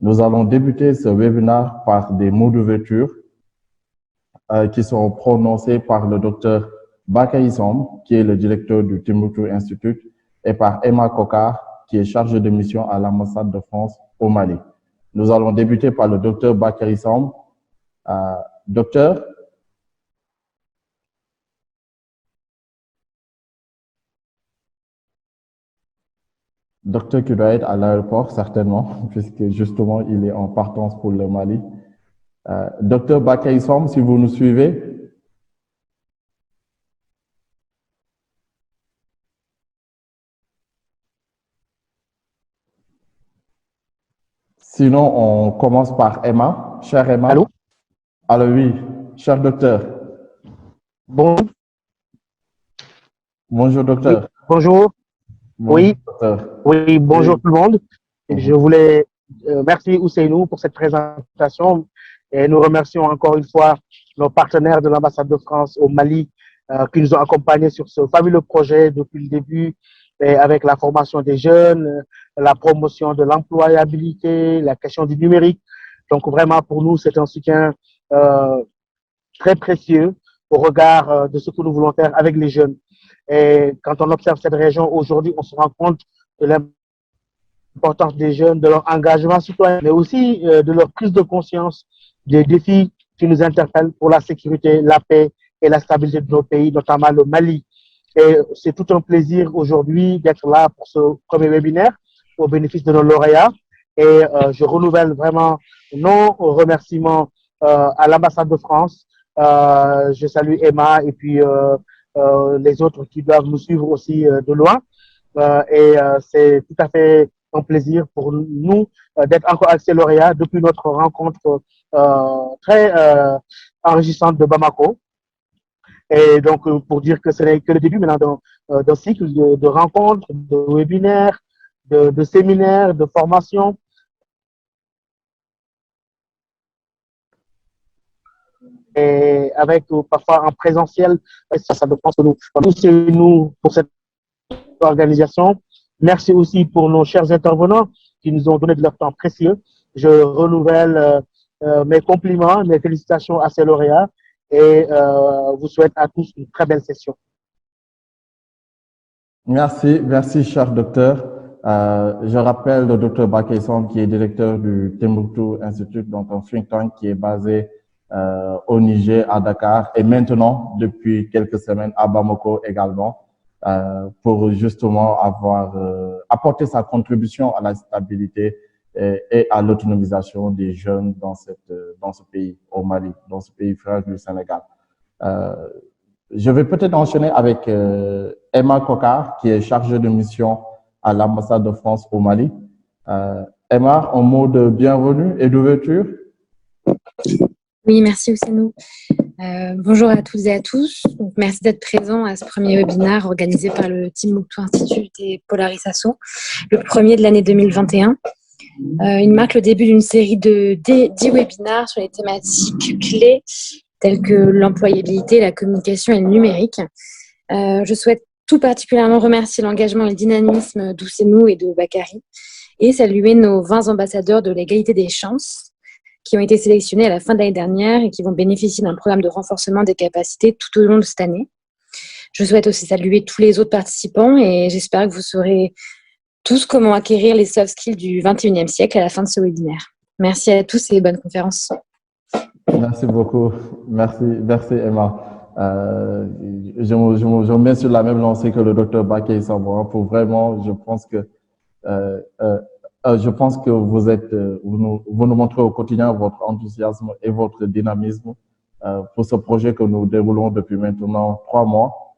Nous allons débuter ce webinaire par des mots d'ouverture qui seront prononcés par le docteur Bakary Samb, qui est le directeur du Timbuktu Institute, et par Emma Kokar, qui est chargée de mission à l'ambassade de France au Mali. Nous allons débuter par le docteur Bakary Samb. Docteur, qui doit être à l'aéroport, certainement, puisque justement, il est en partance pour le Mali. Docteur Bakary Samb, si vous nous suivez. Sinon, on commence par Emma. Chère Emma. Allô? Alors oui, cher docteur. Bon. Bonjour, docteur. Oui, bonjour. Bonjour, oui, docteur. oui, bonjour tout le monde. Je voulais merci Ousseynou pour cette présentation et nous remercions encore une fois nos partenaires de l'ambassade de France au Mali qui nous ont accompagnés sur ce fabuleux projet depuis le début et avec la formation des jeunes, la promotion de l'employabilité, la question du numérique. Donc vraiment pour nous c'est un soutien très précieux au regard de ce que nous voulons faire avec les jeunes. Et quand on observe cette région aujourd'hui, on se rend compte de l'importance des jeunes, de leur engagement citoyen, mais aussi de leur prise de conscience des défis qui nous interpellent pour la sécurité, la paix et la stabilité de nos pays, notamment le Mali. Et c'est tout un plaisir aujourd'hui d'être là pour ce premier webinaire au bénéfice de nos lauréats. Et je renouvelle vraiment nos remerciements à l'ambassade de France. Je salue Emma et puis les autres qui doivent nous suivre aussi de loin. C'est tout à fait un plaisir pour nous d'être encore avec ces lauréats depuis notre rencontre très enrichissante de Bamako. Et donc, pour dire que ce n'est que le début maintenant d'un cycle de rencontres, de webinaires, de séminaires, de formations. Et avec parfois en présentiel, ça dépend de nous. Tous nous pour cette organisation. Merci aussi pour nos chers intervenants qui nous ont donné de leur temps précieux. Je renouvelle mes compliments, mes félicitations à ces lauréats et vous souhaite à tous une très belle session. Merci, merci cher docteur. Je rappelle le docteur Bakary Samb qui est directeur du Timbuktu Institute, donc un think tank qui est basé au Niger, à Dakar, et maintenant, depuis quelques semaines, à Bamako également, pour justement avoir apporté sa contribution à la stabilité et à l'autonomisation des jeunes dans ce pays, au Mali, dans ce pays frère du Sénégal. Je vais peut-être enchaîner avec Emma Kokar, qui est chargée de mission à l'ambassade de France au Mali. Emma, un mot de bienvenue et d'ouverture. Oui, merci Ousseynou. Bonjour à toutes et à tous. Donc, merci d'être présents à ce premier webinaire organisé par le Timbuktu Institute et Polaris Asso, le premier de l'année 2021. Il marque le début d'une série de 10 webinaires sur les thématiques clés telles que l'employabilité, la communication et le numérique. Je souhaite tout particulièrement remercier l'engagement et le dynamisme d'Ousseynou et de Bakary et saluer nos 20 ambassadeurs de l'égalité des chances qui ont été sélectionnés à la fin de l'année dernière et qui vont bénéficier d'un programme de renforcement des capacités tout au long de cette année. Je souhaite aussi saluer tous les autres participants et j'espère que vous saurez tous comment acquérir les soft skills du 21e siècle à la fin de ce webinaire. Merci à tous et bonne conférence. Merci beaucoup. Merci Emma. Je mets sur la même lancée que le docteur Bakary Samb pour vraiment, je pense que vous nous montrez au quotidien votre enthousiasme et votre dynamisme pour ce projet que nous déroulons depuis maintenant 3 mois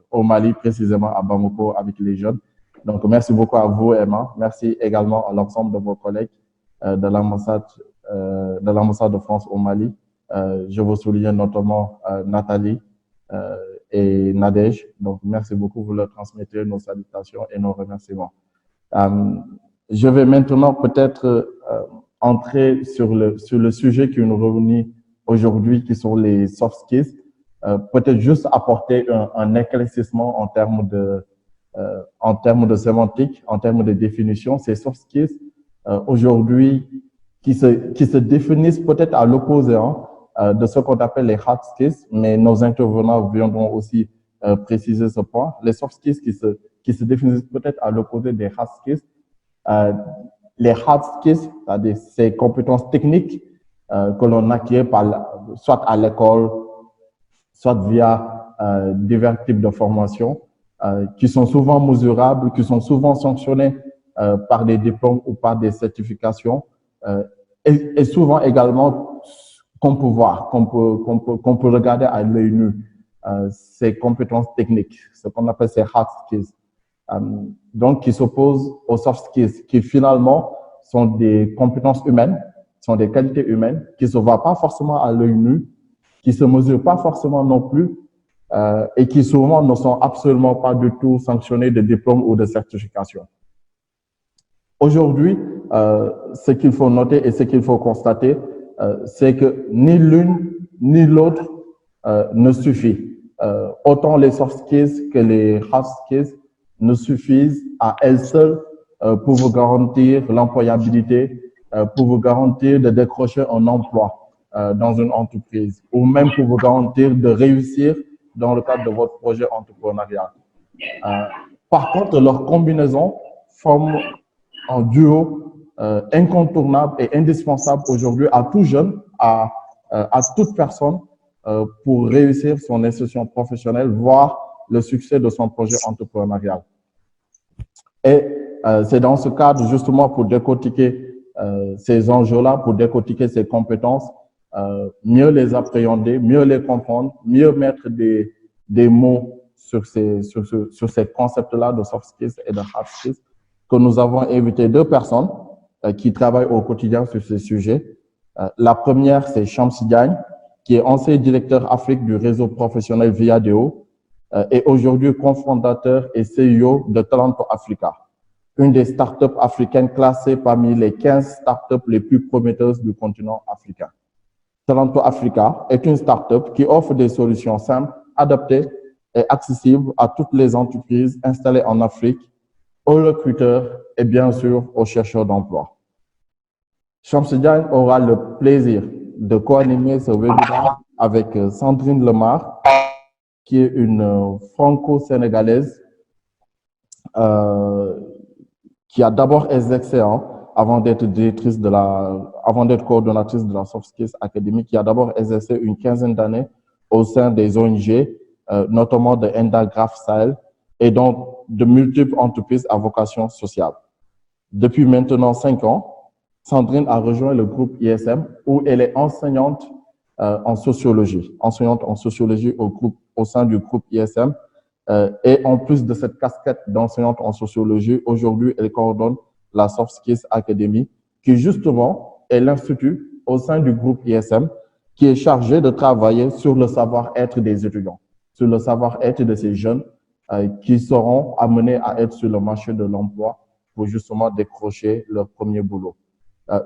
au Mali, précisément à Bamako avec les jeunes. Donc, merci beaucoup à vous, Emma. Merci également à l'ensemble de vos collègues de l'ambassade de France au Mali. Je vous souligne notamment Nathalie et Nadège. Donc, merci beaucoup. Vous leur transmettez nos salutations et nos remerciements. Je vais maintenant peut-être entrer sur le sujet qui nous réunit aujourd'hui, qui sont les soft skills. Peut-être juste apporter un éclaircissement en termes de sémantique, en termes de définition. Ces soft skills aujourd'hui qui se définissent peut-être à l'opposé de ce qu'on appelle les hard skills, mais nos intervenants viendront aussi préciser ce point. Les soft skills qui se définissent peut-être à l'opposé des hard skills. Les hard skills, c'est-à-dire ces compétences techniques que l'on acquiert soit à l'école, soit via divers types de formations, qui sont souvent mesurables, qui sont souvent sanctionnées par des diplômes ou par des certifications, et souvent également qu'on peut voir, qu'on peut regarder à l'œil nu, ces compétences techniques, ce qu'on appelle ces hard skills. Donc, qui s'opposent aux soft skills, qui finalement sont des compétences humaines, sont des qualités humaines, qui ne se voient pas forcément à l'œil nu, qui ne se mesurent pas forcément non plus, et qui souvent ne sont absolument pas du tout sanctionnés de diplômes ou de certifications. Aujourd'hui, ce qu'il faut noter et ce qu'il faut constater, c'est que ni l'une ni l'autre ne suffit. Autant les soft skills que les hard skills ne suffisent à elles seules pour vous garantir l'employabilité, pour vous garantir de décrocher un emploi dans une entreprise, ou même pour vous garantir de réussir dans le cadre de votre projet entrepreneurial. Par contre, leur combinaison forme un duo incontournable et indispensable aujourd'hui à tout jeune, à toute personne pour réussir son insertion professionnelle, voire le succès de son projet entrepreneurial. Et c'est dans ce cadre justement pour décortiquer ces enjeux-là, pour décortiquer ces compétences, mieux les appréhender, mieux les comprendre, mieux mettre des mots sur ces concepts-là de soft skills et de hard skills, que nous avons invité deux personnes qui travaillent au quotidien sur ces sujets. La première, c'est Shamsi Diagne, qui est ancien directeur Afrique du réseau professionnel Viadeo et aujourd'hui cofondateur et CEO de Talento Africa, une des startups africaines classées parmi les 15 startups les plus prometteuses du continent africain. Talento Africa est une startup qui offre des solutions simples, adaptées et accessibles à toutes les entreprises installées en Afrique, aux recruteurs et bien sûr aux chercheurs d'emploi. Shamsi Diagne aura le plaisir de co-animer ce webinaire avec Sandrine Lemar, qui est une franco-sénégalaise qui a d'abord exercé avant d'être coordonnatrice de la Soft Skills Academy, qui a d'abord exercé une quinzaine d'années au sein des ONG, notamment de Endagraph Sahel, et donc de multiples entreprises à vocation sociale. Depuis maintenant 5 ans, Sandrine a rejoint le groupe ISM où elle est enseignante en sociologie au sein du groupe ISM. Et en plus de cette casquette d'enseignante en sociologie, aujourd'hui, elle coordonne la Soft Skills Academy, qui justement est l'institut au sein du groupe ISM qui est chargé de travailler sur le savoir-être des étudiants, sur le savoir-être de ces jeunes qui seront amenés à être sur le marché de l'emploi pour justement décrocher leur premier boulot.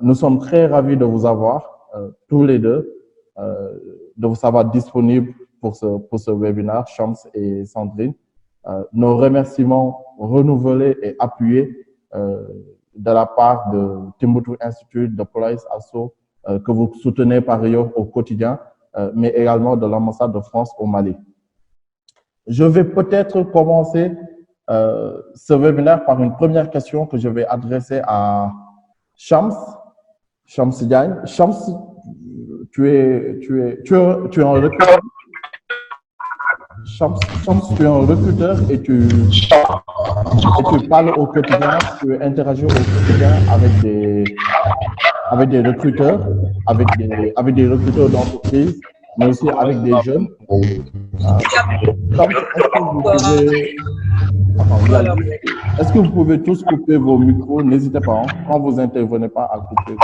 Nous sommes très ravis de vous avoir tous les deux, de vous savoir disponibles pour ce webinaire, Shams et Sandrine. Nos remerciements renouvelés et appuyés de la part de Timbuktu Institute, de Polaris Asso, que vous soutenez par ailleurs au quotidien, mais également de l'ambassade de France au Mali. Je vais peut-être commencer ce webinaire par une première question que je vais adresser à Shams Diagne. Shams, tu es un recruteur. Shams, tu es un recruteur et tu parles au quotidien, tu interagis au quotidien avec des recruteurs, avec des recruteurs d'entreprise, mais aussi avec des jeunes. Est-ce que vous pouvez tous couper vos micros? N'hésitez pas, quand vous intervenez pas, à couper.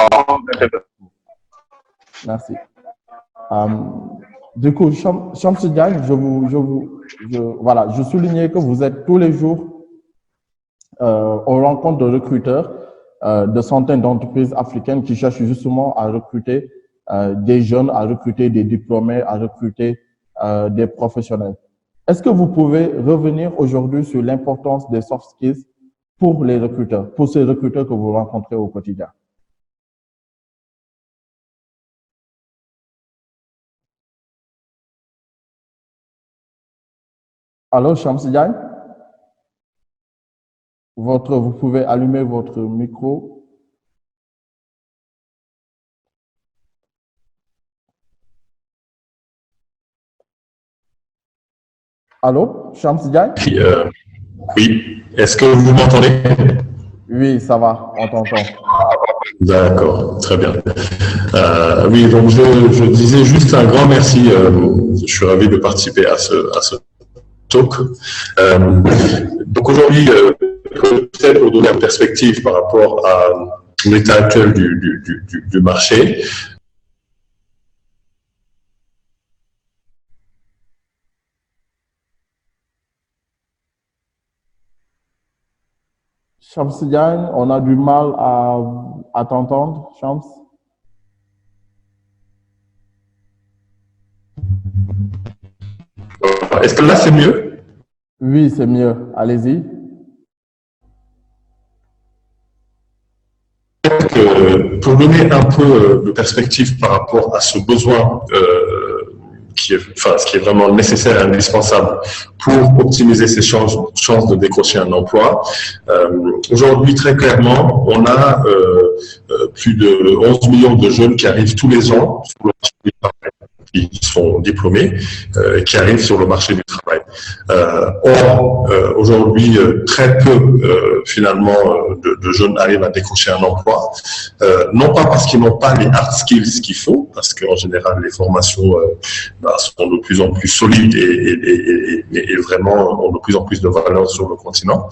Merci. Du coup, Shamsi Diagne, je soulignais que vous êtes tous les jours aux rencontres de recruteurs de centaines d'entreprises africaines qui cherchent justement à recruter des jeunes, à recruter des diplômés, à recruter des professionnels. Est-ce que vous pouvez revenir aujourd'hui sur l'importance des soft skills pour les recruteurs, pour ces recruteurs que vous rencontrez au quotidien? Allô, Shamsi Diagne? Vous pouvez allumer votre micro. Allô, Shamsi Diagne? Oui, est-ce que vous m'entendez? Oui, ça va, on t'entend. D'accord, très bien. Oui, donc je disais juste un grand merci. Je suis ravi de participer à ce talk. Donc aujourd'hui, peut-être pour donner une perspective par rapport à l'état actuel du marché. Shamsi Diagne, on a du mal à t'entendre, Shams. Est-ce que là c'est mieux? Oui, c'est mieux. Allez-y. Pour donner un peu de perspective par rapport à ce besoin ce qui est vraiment nécessaire et indispensable pour optimiser ses chances de décrocher un emploi. Aujourd'hui, très clairement, on a plus de 11 millions de jeunes qui arrivent tous les ans sur le marché du travail, qui sont diplômés, qui arrivent sur le marché du travail. Or, aujourd'hui, très peu, finalement, de jeunes arrivent à décrocher un emploi, non pas parce qu'ils n'ont pas les hard skills qu'il faut, parce qu'en général, les formations sont de plus en plus solides et vraiment ont de plus en plus de valeur sur le continent.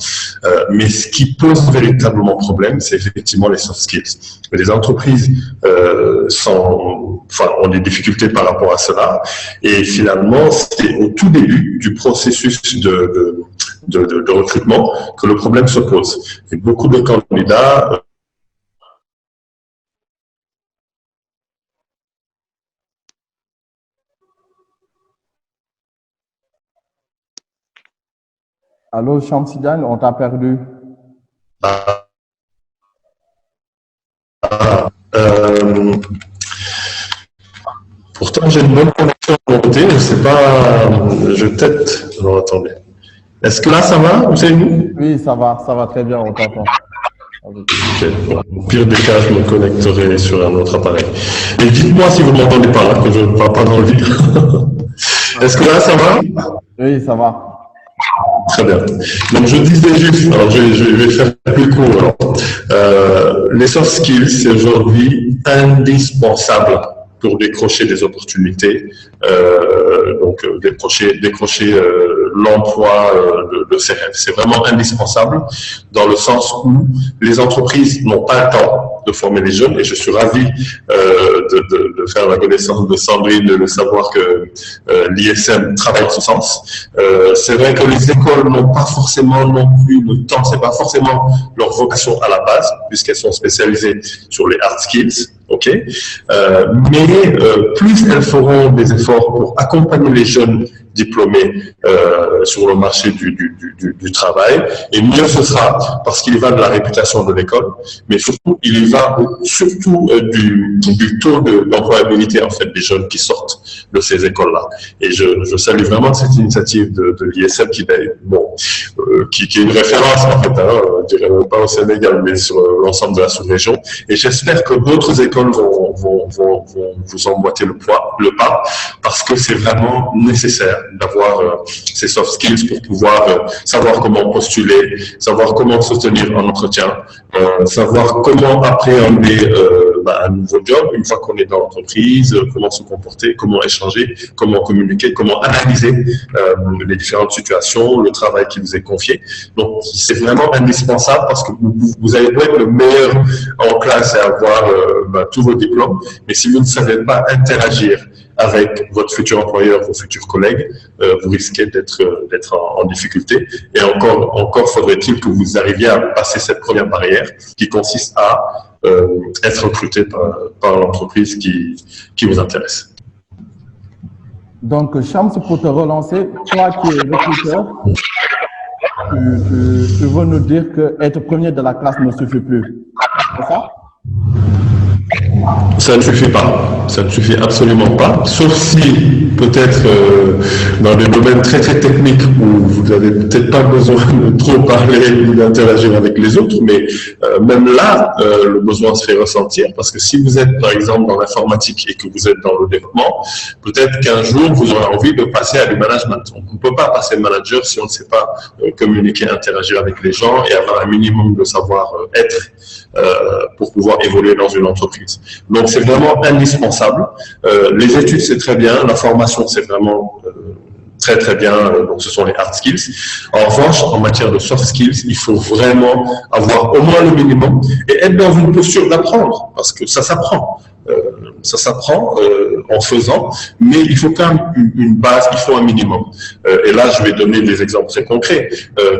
Mais ce qui pose véritablement problème, c'est effectivement les soft skills. Les entreprises ont des difficultés par rapport à cela. Et finalement, c'est au tout début du processus de recrutement que le problème se pose. Et beaucoup de candidats Allô, Shamsi Diagne, on t'a perdu. Pourtant, j'ai une bonne connexion de mon côté, je ne sais pas, je peut-être... Non, attendez. Est-ce que là, ça va? Vous savez nous? Oui, ça va très bien, on t'entend. Okay. Bon, au pire des cas, je me connecterai sur un autre appareil. Et dites-moi si vous ne m'entendez pas, là, que je ne parle pas dans le vide. Est-ce que là, ça va? Oui, ça va. Très bien. Donc, je disais juste, alors je vais faire plus court. Les soft skills, c'est aujourd'hui indispensable pour décrocher des opportunités, décrocher l'emploi de ses rêves. C'est vraiment indispensable dans le sens où les entreprises n'ont pas le temps de former les jeunes, et je suis ravi de faire la connaissance de Sandrine, de savoir que l'ISM travaille en ce sens. C'est vrai que les écoles n'ont pas forcément non plus le temps, c'est pas forcément leur vocation à la base, puisqu'elles sont spécialisées sur les hard skills. Okay. Mais plus elles feront des efforts pour accompagner les jeunes diplômés sur le marché du travail, et mieux ce sera, parce qu'il y va de la réputation de l'école, mais surtout il y va du taux d'employabilité en fait des jeunes qui sortent de ces écoles-là. Et je salue vraiment cette initiative de l'ISM qui est une référence en fait, je dirais pas au Sénégal, mais sur l'ensemble de la sous-région. Et j'espère que d'autres écoles vont vous emboîter le pas, parce que c'est vraiment nécessaire d'avoir ces soft skills pour pouvoir savoir comment postuler, savoir comment se tenir en entretien, savoir comment appréhender un nouveau job une fois qu'on est dans l'entreprise, comment se comporter, comment échanger, comment communiquer, comment analyser les différentes situations, le travail qui vous est confié. Donc, c'est vraiment indispensable, parce que vous allez être le meilleur en classe et avoir tous vos diplômes, mais si vous ne savez pas interagir avec votre futur employeur, vos futurs collègues, vous risquez d'être en difficulté. Et encore faudrait-il que vous arriviez à passer cette première barrière qui consiste à être recruté par l'entreprise qui vous intéresse. Donc, Shams, pour te relancer, toi qui es recruteur, tu veux nous dire que être premier de la classe ne suffit plus, c'est ça? Ça ne suffit pas, ça ne suffit absolument pas, sauf si peut-être dans des domaines très très techniques où vous n'avez peut-être pas besoin de trop parler ou d'interagir avec les autres, mais même là, le besoin se fait ressentir parce que si vous êtes par exemple dans l'informatique et que vous êtes dans le développement, peut-être qu'un jour vous aurez envie de passer à du management. On ne peut pas passer manager si on ne sait pas communiquer, interagir avec les gens et avoir un minimum de savoir-être pour pouvoir évoluer dans une entreprise. Donc, c'est vraiment indispensable. Les études, c'est très bien. La formation, c'est vraiment très, très bien. Donc, ce sont les hard skills. En revanche, en matière de soft skills, il faut vraiment avoir au moins le minimum et être dans une posture d'apprendre parce que ça s'apprend. Ça s'apprend en faisant, mais il faut quand même une base, il faut un minimum. Et là, je vais donner des exemples très concrets.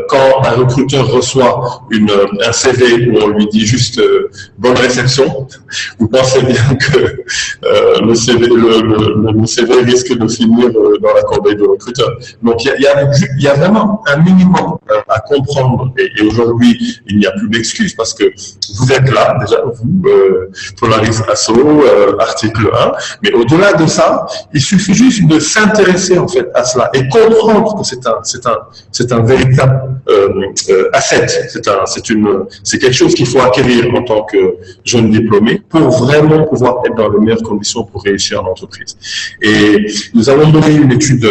Quand un recruteur reçoit un CV où on lui dit juste bonne réception, vous pensez bien que le CV risque de finir dans la corbeille du recruteur. Donc, il y a vraiment un minimum à comprendre. Et aujourd'hui, il n'y a plus d'excuses parce que vous êtes là, déjà, vous, Polaris Asso, article 1, mais au-delà de ça, il suffit juste de s'intéresser en fait à cela et comprendre que c'est un véritable asset, c'est quelque chose qu'il faut acquérir en tant que jeune diplômé pour vraiment pouvoir être dans les meilleures conditions pour réussir en entreprise. Et nous avons mené une étude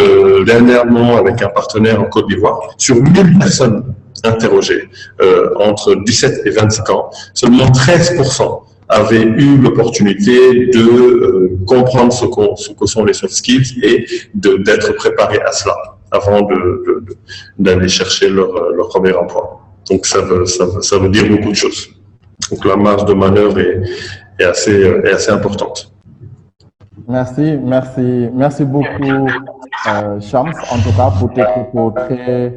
dernièrement avec un partenaire en Côte d'Ivoire sur 1000 personnes interrogées entre 17 et 25 ans, seulement 13% avaient eu l'opportunité de comprendre ce que sont les soft skills et d'être préparés à cela avant d'aller chercher leur premier emploi. Donc ça veut dire beaucoup de choses. Donc la marge de manœuvre est assez importante. Merci beaucoup, Shams, en tout cas, pour tes propos très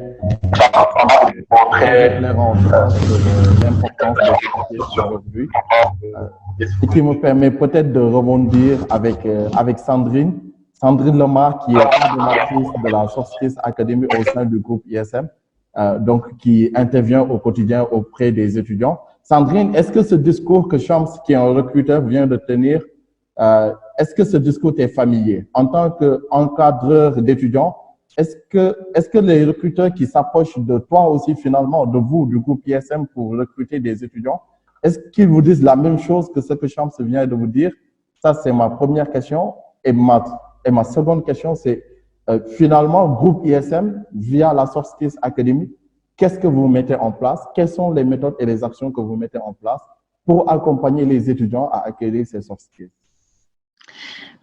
éclairants de l'importance de ce sujet aujourd'hui. Ce qui me permet peut-être de rebondir avec Sandrine Lemar, qui est coordonnatrice de la Soft Skills Academy au sein du groupe ISM, donc qui intervient au quotidien auprès des étudiants. Sandrine, est-ce que ce discours que Shams, qui est un recruteur, vient de tenir, est-ce que ce discours est familier? En tant qu'encadreur d'étudiants, est-ce que les recruteurs qui s'approchent de toi aussi, finalement, de vous, du groupe ISM, pour recruter des étudiants, est-ce qu'ils vous disent la même chose que ce que Shams vient de vous dire? Ça, c'est ma première question. Et ma seconde question, c'est finalement, groupe ISM, via la Soft Skills Academy, qu'est-ce que vous mettez en place? Quelles sont les méthodes et les actions que vous mettez en place pour accompagner les étudiants à acquérir ces soft skills?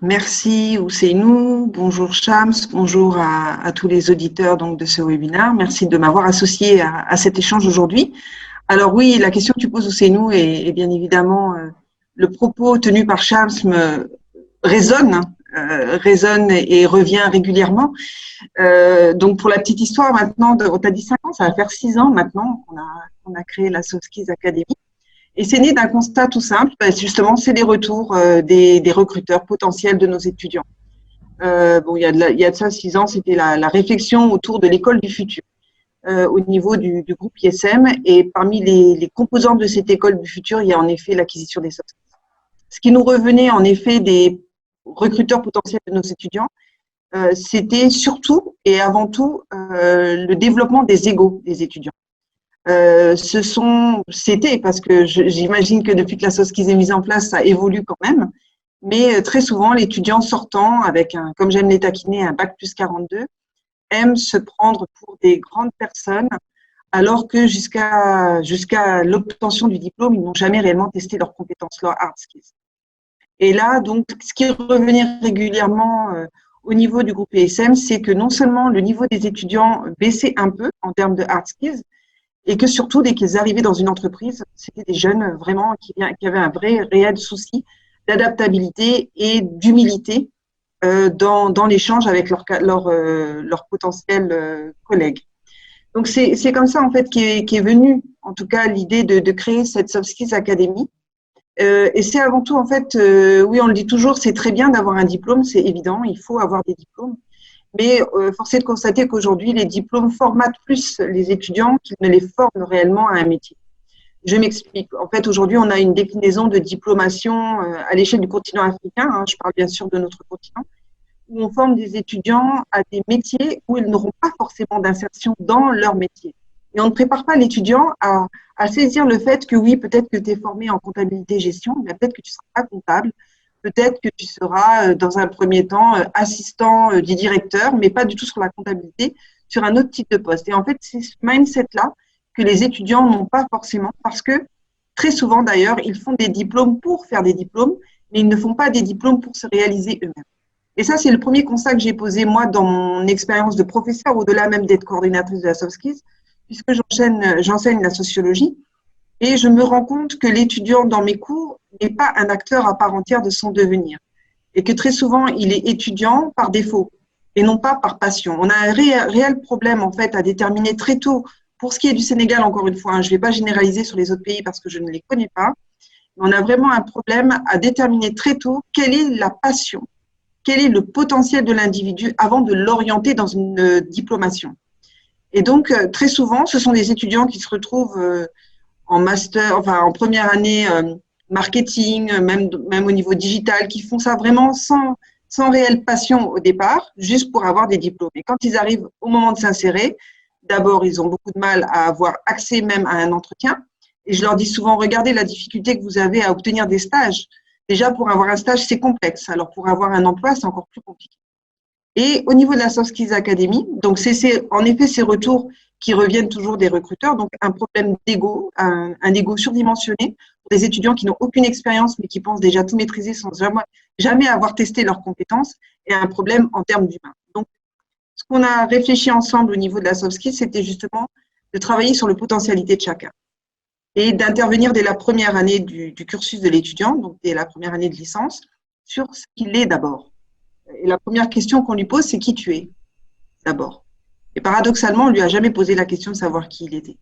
Merci Ousseynou, bonjour Shams, bonjour à tous les auditeurs donc, de ce webinaire. Merci de m'avoir associé à cet échange aujourd'hui. Alors oui, la question que tu poses Ousseynou est bien évidemment le propos tenu par Shams résonne et revient régulièrement. Donc pour la petite histoire maintenant, on t'a dit 5 ans, ça va faire 6 ans maintenant qu'on a créé la Soft Skills Academy. Et c'est né d'un constat tout simple, justement, c'est les retours des recruteurs potentiels de nos étudiants. Bon, il y a de ça 6 ans, c'était la réflexion autour de l'école du futur au niveau du groupe ISM. Et parmi les composantes de cette école du futur, il y a en effet l'acquisition des soft skills. Ce qui nous revenait en effet des recruteurs potentiels de nos étudiants, c'était surtout et avant tout le développement des égos des étudiants. C'était parce que j'imagine que depuis que la soft skills est mise en place, ça évolue quand même. Mais très souvent, l'étudiant sortant avec comme j'aime les taquiner, un bac plus 42, aime se prendre pour des grandes personnes, alors que jusqu'à l'obtention du diplôme, ils n'ont jamais réellement testé leurs compétences, leurs hard skills. Et là, donc, ce qui revenait régulièrement au niveau du groupe ISM, c'est que non seulement le niveau des étudiants baissait un peu en termes de hard skills, et que surtout, dès qu'ils arrivaient dans une entreprise, c'était des jeunes vraiment qui avaient un vrai, réel souci d'adaptabilité et d'humilité dans l'échange avec leurs potentiels collègues. Donc, c'est comme ça, en fait, qu'est venue, en tout cas, l'idée de créer cette Soft Skills Academy. Et c'est avant tout, en fait, oui, on le dit toujours, c'est très bien d'avoir un diplôme, c'est évident, il faut avoir des diplômes. Mais force est de constater qu'aujourd'hui, les diplômes formatent plus les étudiants qu'ils ne les forment réellement à un métier. Je m'explique. En fait, aujourd'hui, on a une déclinaison de diplomation à l'échelle du continent africain. Hein, je parle bien sûr de notre continent, où on forme des étudiants à des métiers où ils n'auront pas forcément d'insertion dans leur métier. Et on ne prépare pas l'étudiant à saisir le fait que oui, peut-être que tu es formé en comptabilité-gestion, mais peut-être que tu ne seras pas comptable, peut-être que tu seras dans un premier temps assistant du directeur, mais pas du tout sur la comptabilité, sur un autre type de poste. Et en fait, c'est ce mindset-là que les étudiants n'ont pas forcément, parce que très souvent d'ailleurs, ils font des diplômes pour faire des diplômes, mais ils ne font pas des diplômes pour se réaliser eux-mêmes. Et ça, c'est le premier constat que j'ai posé, moi, dans mon expérience de professeur, au-delà même d'être coordinatrice de la soft skills, puisque j'enseigne la sociologie. Et je me rends compte que l'étudiant dans mes cours n'est pas un acteur à part entière de son devenir. Et que très souvent, il est étudiant par défaut et non pas par passion. On a un réel problème, en fait, à déterminer très tôt, pour ce qui est du Sénégal, encore une fois, hein, je ne vais pas généraliser sur les autres pays parce que je ne les connais pas, mais on a vraiment un problème à déterminer très tôt quelle est la passion, quel est le potentiel de l'individu avant de l'orienter dans une diplomation. Et donc, très souvent, ce sont des étudiants qui se retrouvent en master, enfin en première année marketing, même au niveau digital, qui font ça vraiment sans réelle passion au départ, juste pour avoir des diplômes. Et quand ils arrivent au moment de s'insérer, d'abord, ils ont beaucoup de mal à avoir accès même à un entretien. Et je leur dis souvent, regardez la difficulté que vous avez à obtenir des stages. Déjà, pour avoir un stage, c'est complexe. Alors, pour avoir un emploi, c'est encore plus compliqué. Et au niveau de la Soft Skills Academy, donc c'est en effet ces retours qui reviennent toujours des recruteurs, donc un problème d'ego, un ego surdimensionné pour des étudiants qui n'ont aucune expérience mais qui pensent déjà tout maîtriser sans jamais avoir testé leurs compétences, et un problème en termes d'humain. Donc, ce qu'on a réfléchi ensemble au niveau de la Soft Skills, c'était justement de travailler sur les potentialités de chacun et d'intervenir dès la première année du cursus de l'étudiant, donc dès la première année de licence, sur ce qu'il est d'abord. Et la première question qu'on lui pose, c'est qui tu es, d'abord. Et paradoxalement, on ne lui a jamais posé la question de savoir qui il était.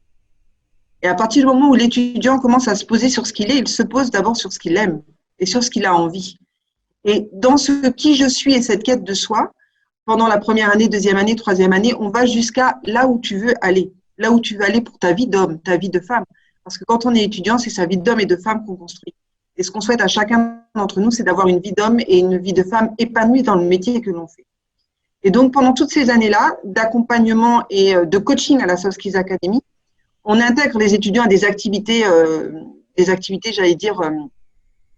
Et à partir du moment où l'étudiant commence à se poser sur ce qu'il est, il se pose d'abord sur ce qu'il aime et sur ce qu'il a envie. Et dans ce qui je suis et cette quête de soi, pendant la première année, deuxième année, troisième année, on va jusqu'à là où tu veux aller pour ta vie d'homme, ta vie de femme. Parce que quand on est étudiant, c'est sa vie d'homme et de femme qu'on construit. Et ce qu'on souhaite à chacun d'entre nous, c'est d'avoir une vie d'homme et une vie de femme épanouie dans le métier que l'on fait. Et donc, pendant toutes ces années-là, d'accompagnement et de coaching à la Soft Skills Academy, on intègre les étudiants à des activités, j'allais dire,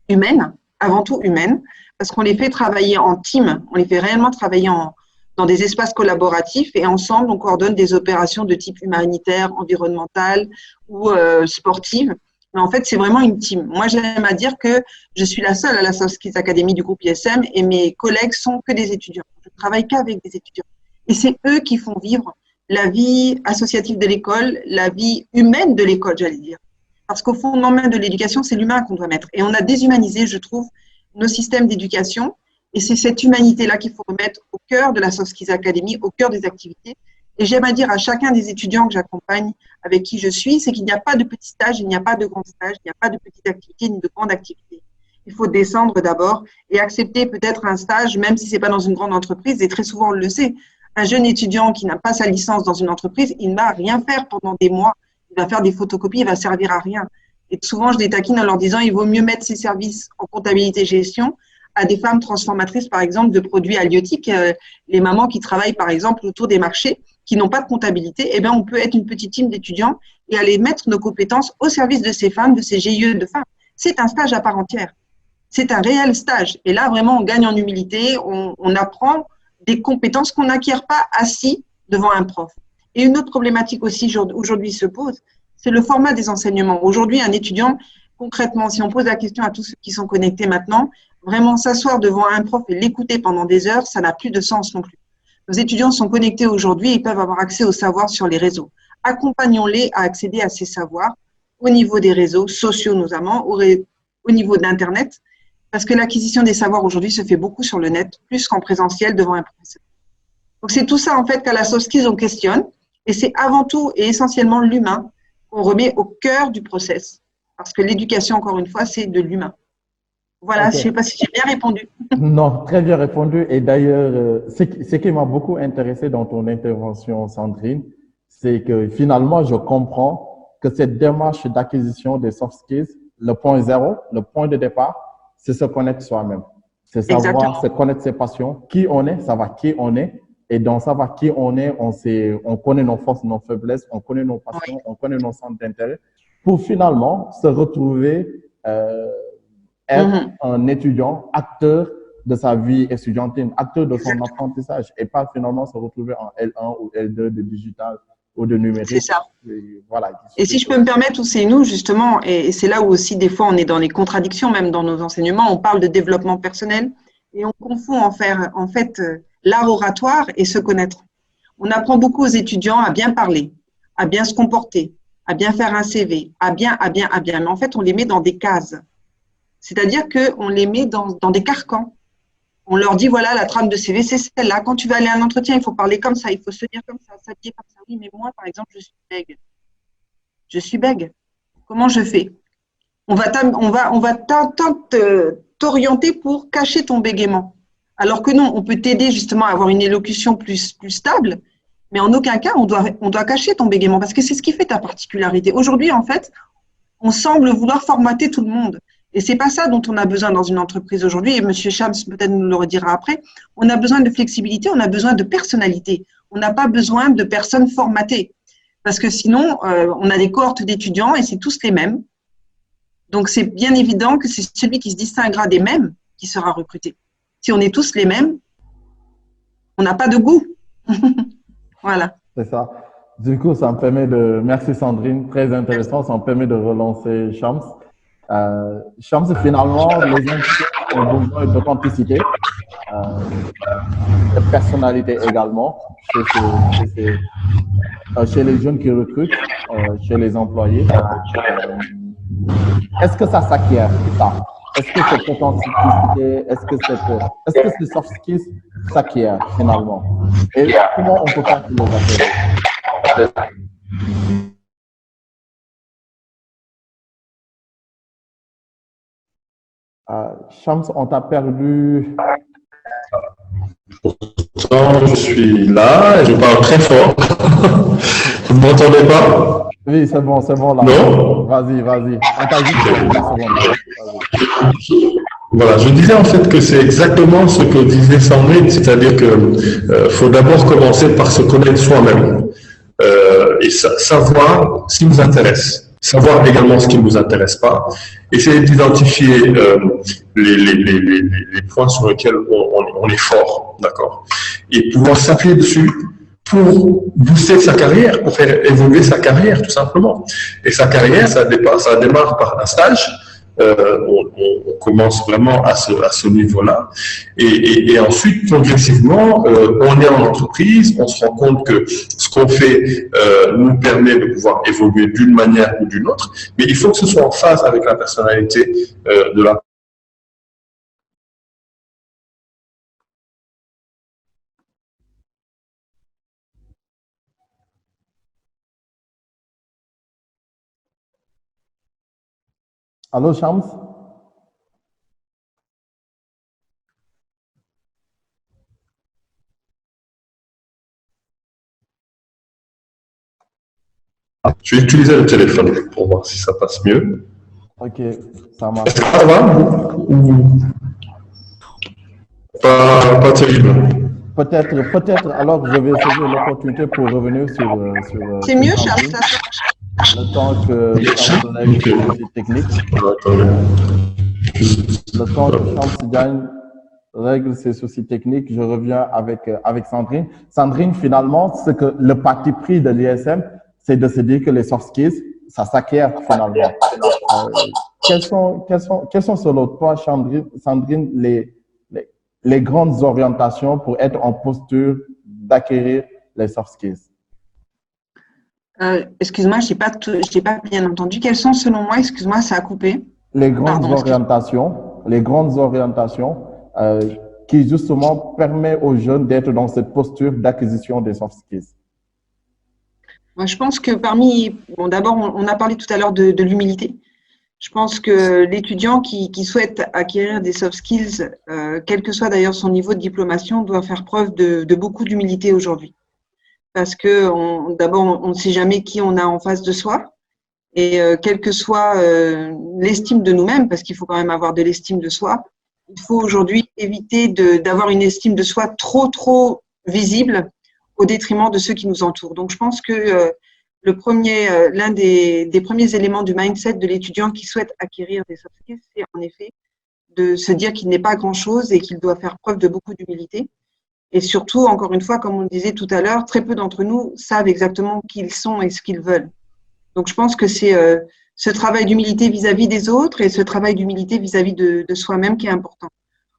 humaines, avant tout humaines, parce qu'on les fait travailler en team, on les fait réellement travailler dans des espaces collaboratifs et ensemble, on coordonne des opérations de type humanitaire, environnemental ou sportive. Mais en fait, c'est vraiment une team. Moi, j'aime à dire que je suis la seule à la Soft Skills Academy du groupe ISM et mes collègues sont que des étudiants. Je ne travaille qu'avec des étudiants. Et c'est eux qui font vivre la vie associative de l'école, la vie humaine de l'école, j'allais dire. Parce qu'au fondement même de l'éducation, c'est l'humain qu'on doit mettre. Et on a déshumanisé, je trouve, nos systèmes d'éducation. Et c'est cette humanité-là qu'il faut remettre au cœur de la Soft Skills Academy, au cœur des activités. Et j'aime à dire à chacun des étudiants que j'accompagne, avec qui je suis, c'est qu'il n'y a pas de petits stages, il n'y a pas de grands stages, il n'y a pas de petites activités ni de grandes activités. Il faut descendre d'abord et accepter peut-être un stage, même si ce n'est pas dans une grande entreprise. Et très souvent, on le sait, un jeune étudiant qui n'a pas sa licence dans une entreprise, il ne va rien faire pendant des mois. Il va faire des photocopies, il ne va servir à rien. Et souvent, je les taquine en leur disant il vaut mieux mettre ses services en comptabilité-gestion à des femmes transformatrices, par exemple, de produits halieutiques. Les mamans qui travaillent, par exemple, autour des marchés, qui n'ont pas de comptabilité, eh bien, on peut être une petite team d'étudiants et aller mettre nos compétences au service de ces femmes, de ces GIE de femmes. C'est un stage à part entière. C'est un réel stage. Et là, vraiment, on gagne en humilité, on apprend des compétences qu'on n'acquiert pas assis devant un prof. Et une autre problématique aussi aujourd'hui se pose, c'est le format des enseignements. Aujourd'hui, un étudiant, concrètement, si on pose la question à tous ceux qui sont connectés maintenant, vraiment s'asseoir devant un prof et l'écouter pendant des heures, ça n'a plus de sens non plus. Nos étudiants sont connectés aujourd'hui et peuvent avoir accès aux savoirs sur les réseaux. Accompagnons-les à accéder à ces savoirs au niveau des réseaux sociaux notamment, au niveau d'Internet, parce que l'acquisition des savoirs aujourd'hui se fait beaucoup sur le net, plus qu'en présentiel devant un professeur. Donc c'est tout ça en fait qu'à la Soft Skills on questionne, et c'est avant tout et essentiellement l'humain qu'on remet au cœur du process, parce que l'éducation, encore une fois, c'est de l'humain. Voilà, Ok. je ne sais pas si j'ai bien répondu. Non, très bien répondu. Et d'ailleurs, ce qui m'a beaucoup intéressé dans ton intervention, Sandrine, c'est que finalement, je comprends que cette démarche d'acquisition des soft skills, le point zéro, le point de départ, c'est se connaître soi-même. C'est savoir Exactement. se connaître ses passions, qui on est, savoir qui on est. Et dans savoir qui on est, on connaît nos forces, nos faiblesses, on connaît nos Oui. passions, on connaît nos centres d'intérêt pour finalement se retrouver être Mhm. un étudiant acteur de sa vie étudiantine, acteur de son Exactement. apprentissage et pas finalement se retrouver en L1 ou L2 de digital ou de C'est numérique. ça. Et voilà. Et si je peux me permettre, c'est nous justement, et c'est là où aussi des fois on est dans les contradictions, même dans nos enseignements, on parle de développement personnel et on confond en fait l'art oratoire et se connaître. On apprend beaucoup aux étudiants à bien parler, à bien se comporter, à bien faire un CV, à bien. Mais en fait, on les met dans des cases. C'est-à-dire qu'on les met dans des carcans. On leur dit, voilà, la trame de CV, c'est celle-là. Quand tu vas aller à un entretien, il faut parler comme ça, il faut se tenir comme ça, s'habiller comme ça. Oui, mais moi, par exemple, je suis bègue. Je suis bègue. Comment je fais? On va t'orienter pour cacher ton bégaiement. Alors que non, on peut t'aider justement à avoir une élocution plus stable, mais en aucun cas, on doit cacher ton bégaiement parce que c'est ce qui fait ta particularité. Aujourd'hui, en fait, on semble vouloir formater tout le monde. Et c'est pas ça dont on a besoin dans une entreprise aujourd'hui. Et M. Chams peut-être nous le redira après. On a besoin de flexibilité, on a besoin de personnalité. On n'a pas besoin de personnes formatées. Parce que sinon, on a des cohortes d'étudiants et c'est tous les mêmes. Donc, c'est bien évident que c'est celui qui se distinguera des mêmes qui sera recruté. Si on est tous les mêmes, on n'a pas de goût. Voilà. C'est ça. Du coup, ça me permet de… Merci Sandrine, très intéressant. Ça me permet de relancer Shams. Shams, finalement, les instituts ont besoin d'authenticité, de personnalité également chez les jeunes qui recrutent, chez les employés. Est-ce que ça s'acquiert, ça? Est-ce que cette authenticité, est-ce que ces soft skills s'acquièrent finalement? Et comment on peut faire pour les acquérir? Shams, on t'a perdu. Pourtant, je suis là et je parle très fort. Vous ne m'entendez pas? Oui, c'est bon là. Non? Vas-y. On t'a juste perdu 10 secondes. Voilà, je disais en fait que c'est exactement ce que disait Sandrine, c'est-à-dire que faut d'abord commencer par se connaître soi-même et savoir ce qui nous intéresse, savoir également ce qui ne nous intéresse pas, essayer d'identifier les points sur lesquels on est fort, d'accord, et pouvoir s'appuyer dessus pour booster sa carrière, pour faire évoluer sa carrière tout simplement. Et sa carrière, ça démarre par un stage. On commence vraiment à ce niveau-là. Et ensuite, progressivement, on est en entreprise, on se rend compte que ce qu'on fait nous permet de pouvoir évoluer d'une manière ou d'une autre, mais il faut que ce soit en phase avec la personnalité de la. Allô, Shams? Je vais utiliser le téléphone pour voir si ça passe mieux. Ok, ça marche. Est-ce que ça va ou pas terrible? Peut-être, alors je vais saisir l'opportunité pour revenir sur C'est mieux, Sandrine, Charles? le temps que Shams règle ses soucis techniques. Le temps que Shams gagne règle ses soucis techniques, je reviens avec Sandrine. Sandrine, finalement, ce que le parti pris de l'ISM, c'est de se dire que les soft skills, ça s'acquiert finalement. Quelles sont selon toi, Sandrine, les grandes orientations pour être en posture d'acquérir les soft skills? Excuse-moi, je n'ai pas bien entendu. Quelles sont, selon moi, excuse-moi, ça a coupé. Les grandes orientations qui justement permet aux jeunes d'être dans cette posture d'acquisition des soft skills. Moi, je pense que d'abord, on a parlé tout à l'heure de l'humilité. Je pense que l'étudiant qui souhaite acquérir des soft skills, quel que soit d'ailleurs son niveau de diplomation, doit faire preuve de beaucoup d'humilité aujourd'hui. Parce que d'abord, on ne sait jamais qui on a en face de soi. Et quelle que soit l'estime de nous-mêmes, parce qu'il faut quand même avoir de l'estime de soi, il faut aujourd'hui éviter d'avoir une estime de soi trop visible au détriment de ceux qui nous entourent. Donc, je pense que l'un des premiers éléments du mindset de l'étudiant qui souhaite acquérir des soft skills, c'est en effet de se dire qu'il n'est pas grand-chose et qu'il doit faire preuve de beaucoup d'humilité. Et surtout, encore une fois, comme on le disait tout à l'heure, très peu d'entre nous savent exactement qui ils sont et ce qu'ils veulent. Donc, je pense que c'est ce travail d'humilité vis-à-vis des autres et ce travail d'humilité vis-à-vis de soi-même qui est important.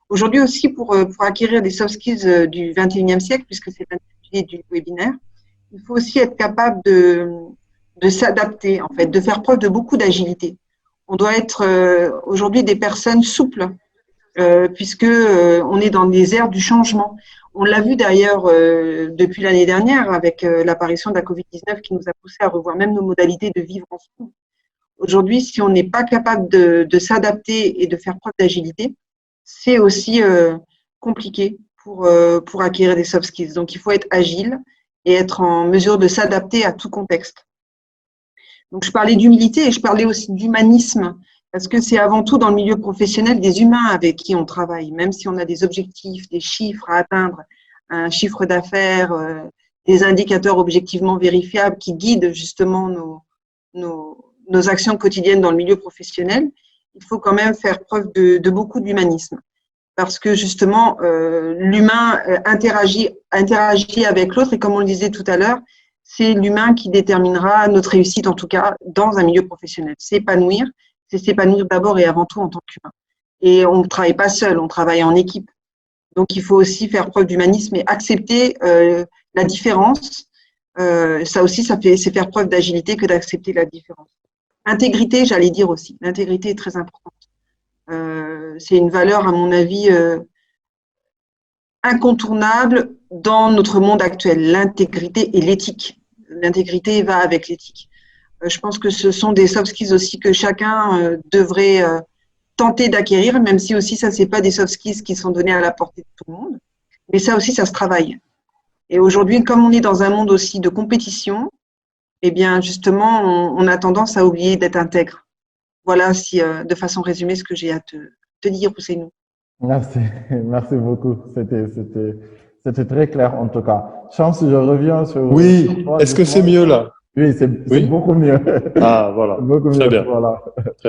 Aujourd'hui aussi, pour acquérir des soft skills du 21e siècle, puisque c'est l'intitulé du webinaire, il faut aussi être capable de s'adapter, en fait, de faire preuve de beaucoup d'agilité. On doit être aujourd'hui des personnes souples, puisque on est dans des ères du changement. On l'a vu d'ailleurs depuis l'année dernière avec l'apparition de la Covid-19 qui nous a poussé à revoir même nos modalités de vivre ensemble. Aujourd'hui, si on n'est pas capable de s'adapter et de faire preuve d'agilité, c'est aussi compliqué pour acquérir des soft skills. Donc, il faut être agile et être en mesure de s'adapter à tout contexte. Donc, je parlais d'humilité et je parlais aussi d'humanisme, parce que c'est avant tout dans le milieu professionnel des humains avec qui on travaille, même si on a des objectifs, des chiffres à atteindre, un chiffre d'affaires, des indicateurs objectivement vérifiables qui guident justement nos actions quotidiennes dans le milieu professionnel, il faut quand même faire preuve de beaucoup d'humanisme. Parce que justement, l'humain interagit avec l'autre et comme on le disait tout à l'heure, c'est l'humain qui déterminera notre réussite, en tout cas, dans un milieu professionnel. S'épanouir, c'est s'épanouir d'abord et avant tout en tant qu'humain. Et on ne travaille pas seul, on travaille en équipe. Donc, il faut aussi faire preuve d'humanisme et accepter la différence. Ça aussi, c'est faire preuve d'agilité que d'accepter la différence. Intégrité, j'allais dire aussi. L'intégrité est très importante. C'est une valeur, à mon avis, incontournable dans notre monde actuel. L'intégrité et l'éthique. L'intégrité va avec l'éthique. Je pense que ce sont des soft skills aussi que chacun devrait tenter d'acquérir, même si aussi ça, c'est pas des soft skills qui sont donnés à la portée de tout le monde. Mais ça aussi, ça se travaille. Et aujourd'hui, comme on est dans un monde aussi de compétition, eh bien, justement, on a tendance à oublier d'être intègre. Voilà, de façon résumée, ce que j'ai à te dire, Ousseynou. Merci, merci beaucoup. C'était très clair en tout cas. Chance, je reviens sur. Oui, est-ce que c'est mieux là? Oui, c'est beaucoup mieux. Ah, voilà. Beaucoup très mieux, bien. voilà.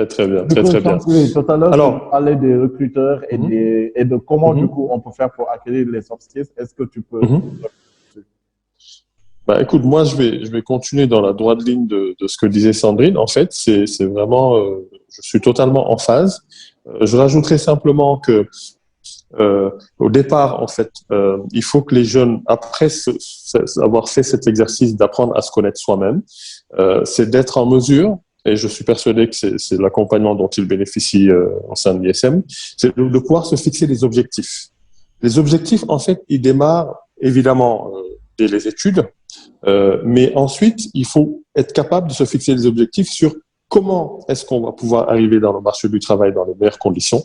Très bien, Du coup, très bien. Oui, tout à l'heure, Alors, tu parlais des recruteurs et de comment, du coup, on peut faire pour acquérir les soft skills. Est-ce que tu peux… Bah, écoute, moi, je vais continuer dans la droite ligne de ce que disait Sandrine. En fait, c'est vraiment, je suis totalement en phase. Je rajouterai simplement que au départ, en fait, il faut que les jeunes, après avoir fait cet exercice d'apprendre à se connaître soi-même, c'est d'être en mesure, et je suis persuadé que c'est l'accompagnement dont ils bénéficient au sein de l'ISM, c'est de pouvoir se fixer des objectifs. Les objectifs, en fait, ils démarrent évidemment dès les études, mais ensuite, il faut être capable de se fixer des objectifs sur comment est-ce qu'on va pouvoir arriver dans le marché du travail dans les meilleures conditions.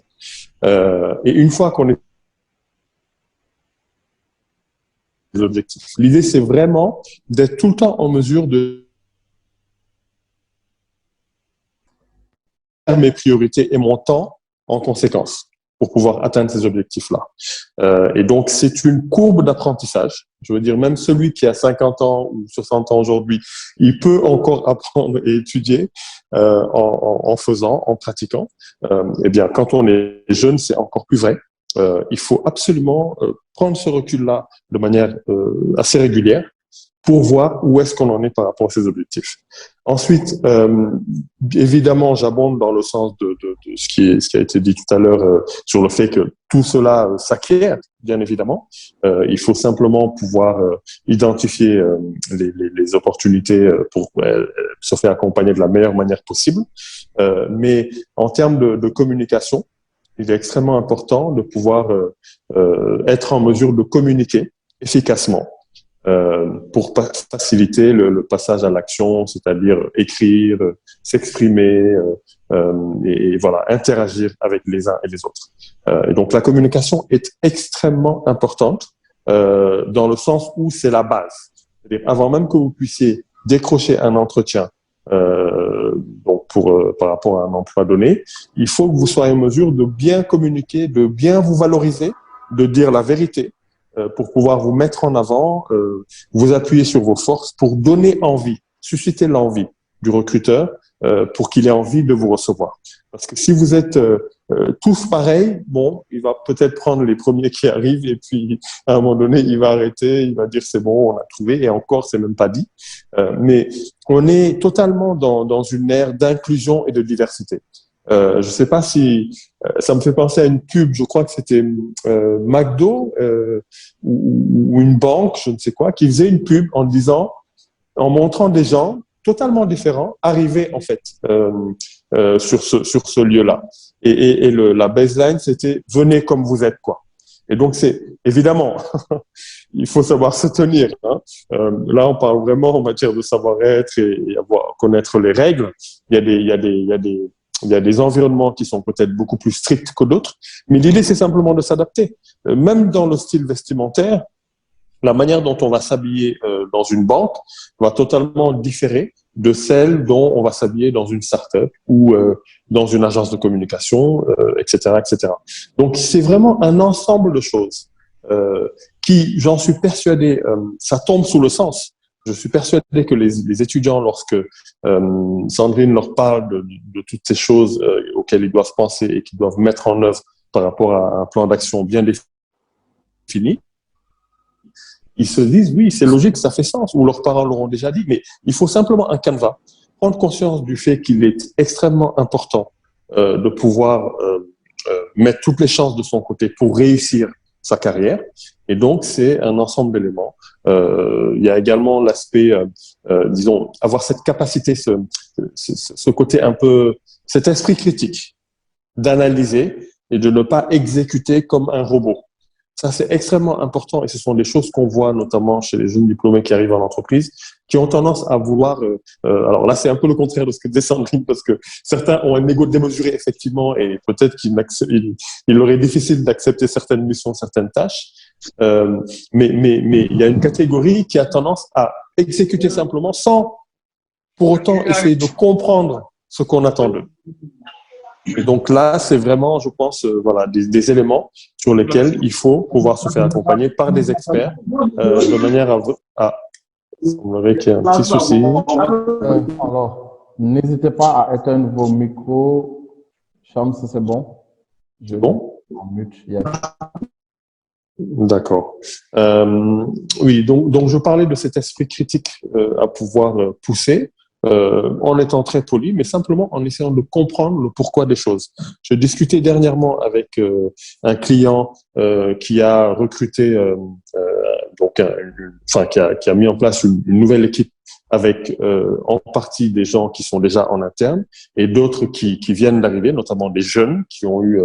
Et une fois qu'on est des objectifs, l'idée c'est vraiment d'être tout le temps en mesure de faire mes priorités et mon temps en conséquence pour pouvoir atteindre ces objectifs-là. Et donc, c'est une courbe d'apprentissage. Je veux dire, même celui qui a 50 ans ou 60 ans aujourd'hui, il peut encore apprendre et étudier en faisant, en pratiquant. Eh bien, quand on est jeune, c'est encore plus vrai. Il faut absolument prendre ce recul-là de manière assez régulière pour voir où est-ce qu'on en est par rapport à ces objectifs. Ensuite, évidemment, j'abonde dans le sens de ce qui a été dit tout à l'heure sur le fait que tout cela s'acquiert, bien évidemment. Il faut simplement pouvoir identifier les opportunités pour se faire accompagner de la meilleure manière possible. Mais en termes de communication, il est extrêmement important de pouvoir être en mesure de communiquer efficacement. pour faciliter le passage à l'action, c'est-à-dire écrire, s'exprimer et voilà, interagir avec les uns et les autres. Et donc la communication est extrêmement importante dans le sens où c'est la base. C'est-à-dire avant même que vous puissiez décrocher un entretien donc par rapport à un emploi donné, il faut que vous soyez en mesure de bien communiquer, de bien vous valoriser, de dire la vérité pour pouvoir vous mettre en avant, vous appuyer sur vos forces pour donner envie, susciter l'envie du recruteur pour qu'il ait envie de vous recevoir. Parce que si vous êtes tous pareils, bon, il va peut-être prendre les premiers qui arrivent et puis à un moment donné, il va arrêter, il va dire c'est bon, on a trouvé et encore, c'est même pas dit. Mais on est totalement dans une ère d'inclusion et de diversité. Je sais pas si ça me fait penser à une pub, je crois que c'était McDo ou une banque, je ne sais quoi, qui faisait une pub en disant, en montrant des gens totalement différents arriver en fait sur ce lieu-là. Et la baseline, c'était venez comme vous êtes, quoi. Et donc c'est évidemment, il faut savoir se tenir. Hein. Là, on parle vraiment en matière de savoir-être et connaître les règles. Il y a des environnements qui sont peut-être beaucoup plus stricts que d'autres, mais l'idée c'est simplement de s'adapter. Même dans le style vestimentaire, la manière dont on va s'habiller dans une banque va totalement différer de celle dont on va s'habiller dans une start-up ou dans une agence de communication, etc., etc. Donc, c'est vraiment un ensemble de choses qui, j'en suis persuadé, ça tombe sous le sens. Je suis persuadé que les étudiants, lorsque Sandrine leur parle de toutes ces choses auxquelles ils doivent penser et qu'ils doivent mettre en œuvre par rapport à un plan d'action bien défini, ils se disent, oui, c'est logique, ça fait sens, ou leurs parents l'auront déjà dit, mais il faut simplement un canevas, prendre conscience du fait qu'il est extrêmement important de pouvoir mettre toutes les chances de son côté pour réussir sa carrière. Et donc, c'est un ensemble d'éléments. Il y a également l'aspect, disons, avoir cette capacité, ce côté un peu, cet esprit critique d'analyser et de ne pas exécuter comme un robot. Ça, c'est extrêmement important et ce sont des choses qu'on voit notamment chez les jeunes diplômés qui arrivent en entreprise, qui ont tendance à vouloir… alors là, c'est un peu le contraire de ce que disait Sandrine, parce que certains ont un ego démesuré, effectivement, et peut-être qu'il leur est difficile d'accepter certaines missions, certaines tâches. Mais il y a une catégorie qui a tendance à exécuter simplement sans pour autant essayer de comprendre ce qu'on attend d'eux. Et donc là, c'est vraiment, je pense, voilà, des éléments sur lesquels il faut pouvoir se faire accompagner par des experts de manière à… Il semblerait qu'il y ait un petit souci. Alors, n'hésitez pas à éteindre vos micros. Shams, c'est bon? C'est bon? En mute, yes. D'accord. Oui, donc je parlais de cet esprit critique à pouvoir pousser. En étant très poli, mais simplement en essayant de comprendre le pourquoi des choses. Je discutais dernièrement avec un client qui a recruté, qui a mis en place une nouvelle équipe avec en partie des gens qui sont déjà en interne et d'autres qui viennent d'arriver, notamment des jeunes qui ont eu,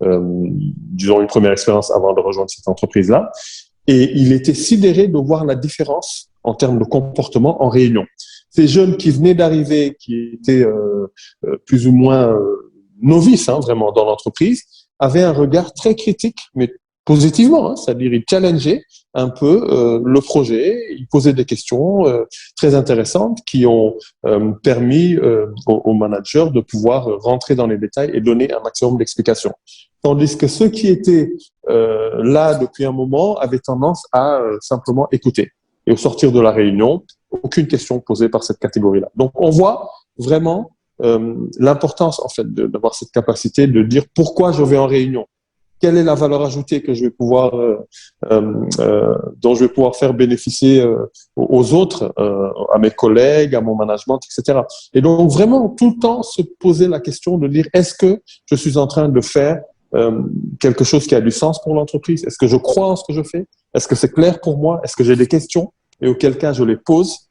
disons, une première expérience avant de rejoindre cette entreprise-là. Et il était sidéré de voir la différence en termes de comportement en réunion. Ces jeunes qui venaient d'arriver, qui étaient plus ou moins novices, hein, vraiment dans l'entreprise, avaient un regard très critique, mais positivement, hein, c'est-à-dire ils challengeaient un peu le projet, ils posaient des questions très intéressantes qui ont permis aux managers de pouvoir rentrer dans les détails et donner un maximum d'explications. Tandis que ceux qui étaient là depuis un moment avaient tendance à simplement écouter. Et au sortir de la réunion, aucune question posée par cette catégorie-là. Donc, on voit vraiment l'importance, en fait, d'avoir cette capacité de dire pourquoi je vais en réunion. Quelle est la valeur ajoutée que je vais pouvoir, dont je vais pouvoir faire bénéficier aux autres, à mes collègues, à mon management, etc. Et donc, vraiment, tout le temps, se poser la question de dire est-ce que je suis en train de faire quelque chose qui a du sens pour l'entreprise? Est-ce que je crois en ce que je fais? Est-ce que c'est clair pour moi? Est-ce que j'ai des questions? Et auquel cas, je les pose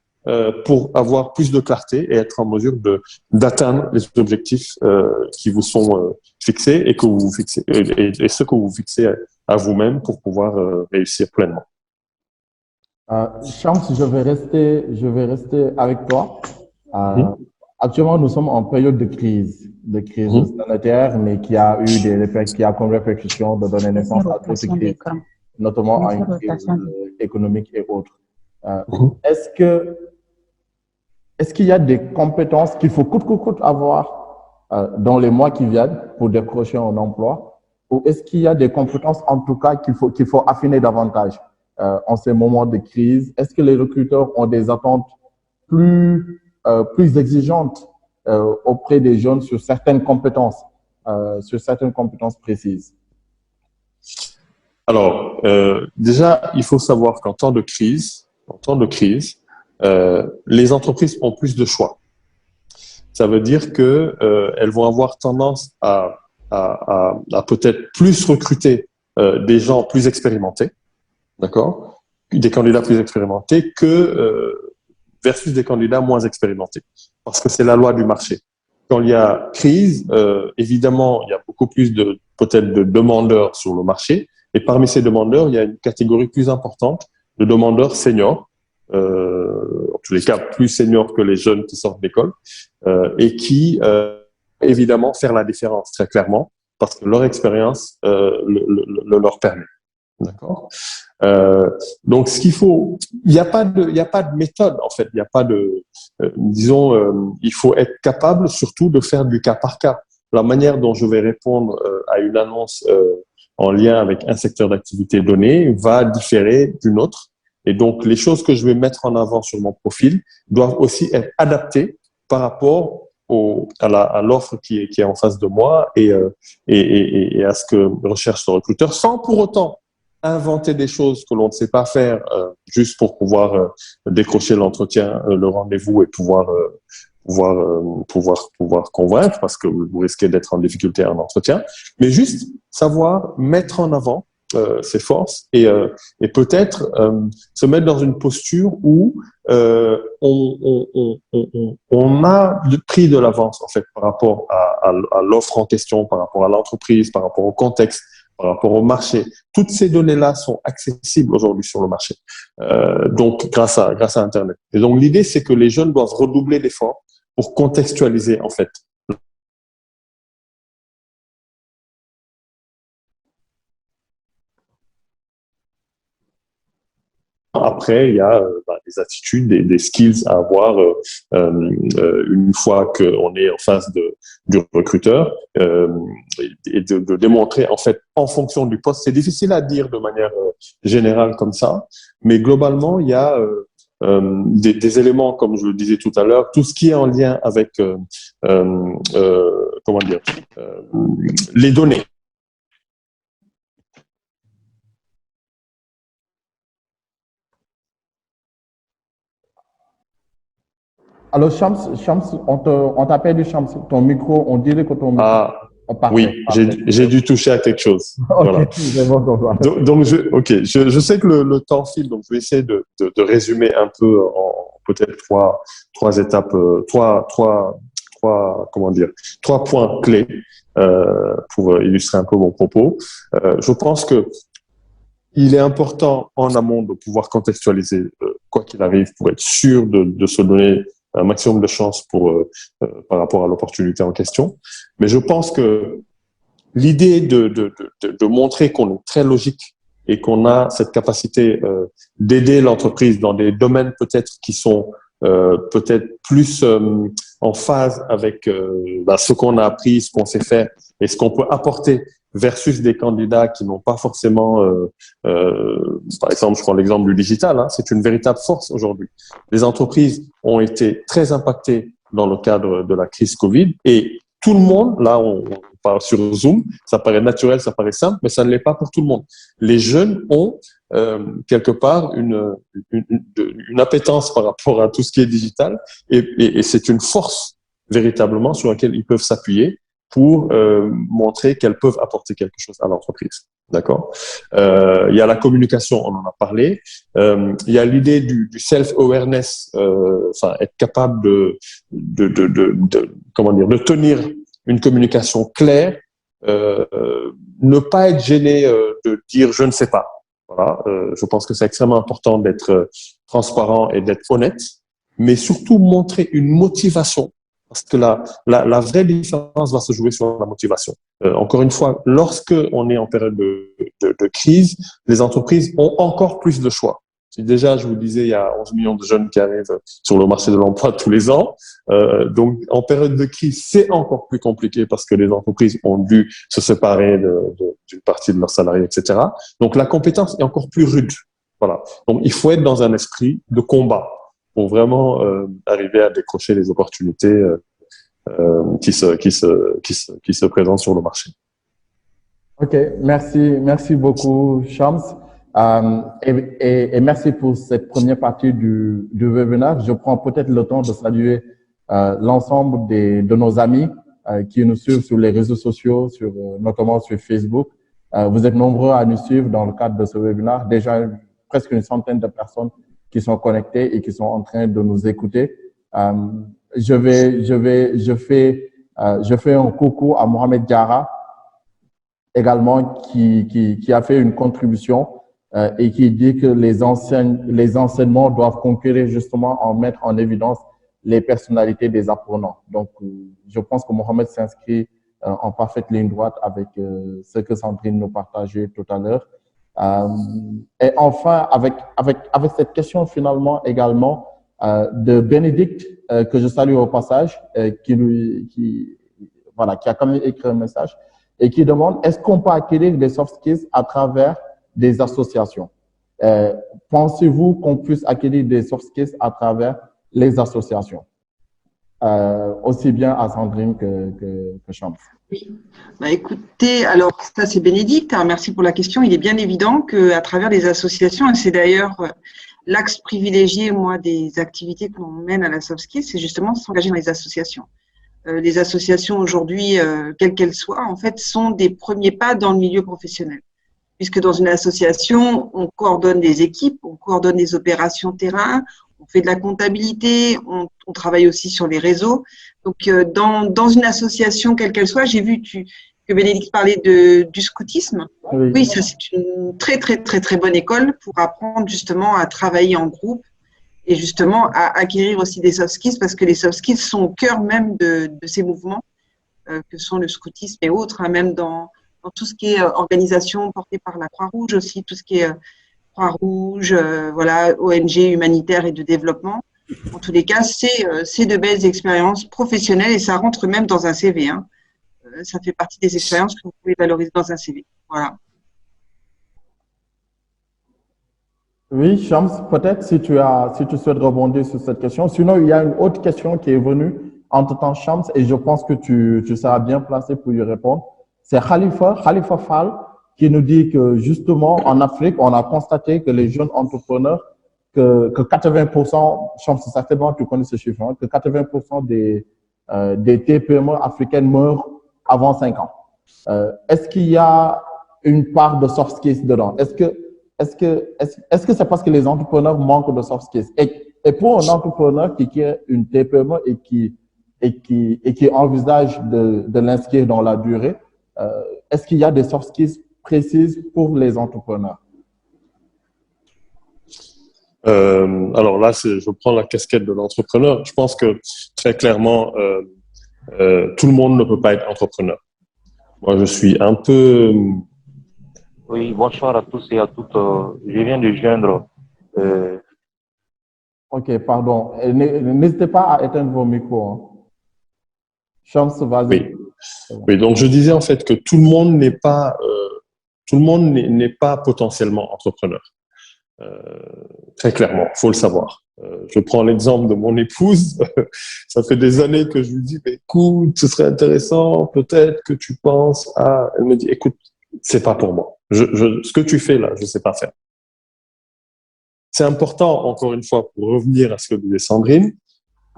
pour avoir plus de clarté et être en mesure d'atteindre les objectifs qui vous sont fixés et que vous fixez et ce que vous fixez à vous-même pour pouvoir réussir pleinement. Shams, je vais rester avec toi. Euh, Actuellement, nous sommes en période de crise sanitaire, mais qui a eu qui a comme répercussion de donner naissance à d'autres crises, notamment à une crise économique et autres. Est-ce que Est-ce qu'il y a des compétences qu'il faut coûte que coûte avoir dans les mois qui viennent pour décrocher un emploi? Ou est-ce qu'il y a des compétences, en tout cas, qu'il faut affiner davantage en ces moments de crise? Est-ce que les recruteurs ont des attentes plus exigeantes auprès des jeunes sur certaines compétences précises? Alors, déjà, il faut savoir qu'en temps de crise, les entreprises ont plus de choix. Ça veut dire que elles vont avoir tendance à peut-être plus recruter des gens plus expérimentés, d'accord, des candidats plus expérimentés versus des candidats moins expérimentés, parce que c'est la loi du marché. Quand il y a crise, évidemment, il y a beaucoup plus peut-être de demandeurs sur le marché, et parmi ces demandeurs, il y a une catégorie plus importante de demandeurs seniors, en tous les cas plus seniors que les jeunes qui sortent d'école, et qui évidemment faire la différence très clairement parce que leur expérience le leur permet. D'accord. Donc ce qu'il faut, il n'y a pas de méthode en fait, il n'y a pas de, il faut être capable surtout de faire du cas par cas. La manière dont je vais répondre à une annonce en lien avec un secteur d'activité donné va différer d'une autre. Et donc, les choses que je vais mettre en avant sur mon profil doivent aussi être adaptées par rapport à l'offre qui est en face de moi et à ce que recherche le recruteur, sans pour autant inventer des choses que l'on ne sait pas faire juste pour pouvoir décrocher l'entretien, le rendez-vous et pouvoir convaincre parce que vous risquez d'être en difficulté en entretien, mais juste savoir mettre en avant ses forces et peut-être se mettre dans une posture où on a pris de l'avance en fait par rapport à l'offre en question, par rapport à l'entreprise, par rapport au contexte, par rapport au marché. Toutes ces données-là sont accessibles aujourd'hui sur le marché, donc grâce à Internet. Et donc l'idée, c'est que les jeunes doivent redoubler d'efforts pour contextualiser en fait. Après, il y a des attitudes, des skills à avoir une fois qu'on est en face du recruteur et de démontrer en fait en fonction du poste. C'est difficile à dire de manière générale comme ça, mais globalement, il y a des éléments, comme je le disais tout à l'heure, tout ce qui est en lien avec comment dire les données. Alors, Shams, on t'a perdu, Shams. Ton micro, on dirait que ton micro. Ah, parfait, oui, j'ai dû toucher à quelque chose. Voilà. Okay, donc je sais que le temps file, donc je vais essayer de résumer un peu en peut-être trois étapes, trois points clés pour illustrer un peu mon propos. Je pense que il est important en amont de pouvoir contextualiser quoi qu'il arrive pour être sûr de se donner un maximum de chances par rapport à l'opportunité en question. Mais je pense que l'idée de montrer qu'on est très logique et qu'on a cette capacité d'aider l'entreprise dans des domaines peut-être qui sont peut-être plus en phase avec ce qu'on a appris, ce qu'on sait faire et ce qu'on peut apporter versus des candidats qui n'ont pas forcément, par exemple, je prends l'exemple du digital, hein, c'est une véritable force aujourd'hui. Les entreprises ont été très impactées dans le cadre de la crise Covid et tout le monde, là on parle sur Zoom, ça paraît naturel, ça paraît simple, mais ça ne l'est pas pour tout le monde. Les jeunes ont quelque part une appétence par rapport à tout ce qui est digital et c'est une force véritablement sur laquelle ils peuvent s'appuyer pour montrer qu'elles peuvent apporter quelque chose à l'entreprise. D'accord. Il y a la communication, on en a parlé. Il y a l'idée du self-awareness, être capable de tenir une communication claire, ne pas être gêné de dire je ne sais pas. Voilà, je pense que c'est extrêmement important d'être transparent et d'être honnête, mais surtout montrer une motivation, parce que la vraie différence va se jouer sur la motivation. Encore une fois, lorsque on est en période de crise, les entreprises ont encore plus de choix. Si déjà, je vous disais, il y a 11 millions de jeunes qui arrivent sur le marché de l'emploi tous les ans. Donc, en période de crise, c'est encore plus compliqué parce que les entreprises ont dû se séparer d'une partie de leurs salariés, etc. Donc, la compétence est encore plus rude. Voilà. Donc, il faut être dans un esprit de combat pour vraiment arriver à décrocher les opportunités qui se présentent sur le marché. Ok, merci beaucoup, Shams. Et merci pour cette première partie du webinaire. Je prends peut-être le temps de saluer l'ensemble de nos amis qui nous suivent sur les réseaux sociaux, notamment sur Facebook. Vous êtes nombreux à nous suivre dans le cadre de ce webinaire. Déjà, presque une centaine de personnes qui sont connectées et qui sont en train de nous écouter. Je fais un coucou à Mohamed Diarra, également, qui a fait une contribution et qui dit que les enseignements doivent conquérir justement en mettre en évidence les personnalités des apprenants. Donc, je pense que Mohamed s'inscrit en parfaite ligne droite avec ce que Sandrine nous partageait tout à l'heure. Et enfin, avec cette question finalement également de Bénédicte, que je salue au passage, qui a quand même écrit un message et qui demande, est-ce qu'on peut acquérir des soft skills à travers des associations? Pensez-vous qu'on puisse acquérir des soft skills à travers les associations? Aussi bien à Sandrine que Shams. Oui. Bah, écoutez, alors ça c'est Bénédicte, hein, merci pour la question. Il est bien évident qu'à travers les associations, et c'est d'ailleurs l'axe privilégié, moi, des activités que l'on mène à la soft skills, c'est justement s'engager dans les associations. Les associations aujourd'hui, quelles qu'elles soient, en fait, sont des premiers pas dans le milieu professionnel. Puisque dans une association, on coordonne des équipes, on coordonne des opérations terrain, on fait de la comptabilité, on travaille aussi sur les réseaux. Donc, dans une association, quelle qu'elle soit, j'ai vu que Bénédicte parlait du scoutisme. Oui, ça c'est une très, très, très, très bonne école pour apprendre justement à travailler en groupe et justement à acquérir aussi des soft skills, parce que les soft skills sont au cœur même de ces mouvements que sont le scoutisme et autres, hein, même dans tout ce qui est organisation portée par la Croix-Rouge aussi, tout ce qui est Croix-Rouge, voilà, ONG humanitaire et de développement. En tous les cas, c'est de belles expériences professionnelles et ça rentre même dans un CV. Hein. Ça fait partie des expériences que vous pouvez valoriser dans un CV. Voilà. Oui, Shams, peut-être si tu souhaites rebondir sur cette question. Sinon, il y a une autre question qui est venue entre-temps, Shams, et je pense que tu seras bien placé pour y répondre. C'est Khalifa Fall, qui nous dit que justement, en Afrique, on a constaté que les jeunes entrepreneurs, que 80%, Shams, certainement tu connais ce chiffre, hein, que 80% des TPE africaines meurent avant 5 ans. Est-ce qu'il y a une part de soft skills dedans? Est-ce que c'est parce que les entrepreneurs manquent de soft skills? Et pour un entrepreneur qui a une TPE et qui envisage de l'inscrire dans la durée, est-ce qu'il y a des soft skills précises pour les entrepreneurs? Alors là, je prends la casquette de l'entrepreneur. Je pense que très clairement, tout le monde ne peut pas être entrepreneur. Moi, je suis un peu... Oui, bonsoir à tous et à toutes. Je viens de joindre. Ok, pardon. N'hésitez pas à éteindre vos micros. Hein. Shams, vas-y. Oui. Oui, donc je disais en fait que tout le monde n'est pas potentiellement entrepreneur. Très clairement, faut le savoir. Je prends l'exemple de mon épouse. Ça fait des années que je lui dis, mais écoute, ce serait intéressant, peut-être que tu penses à... Elle me dit, écoute, c'est pas pour moi. Ce que tu fais là, je sais pas faire. C'est important, encore une fois, pour revenir à ce que disait Sandrine,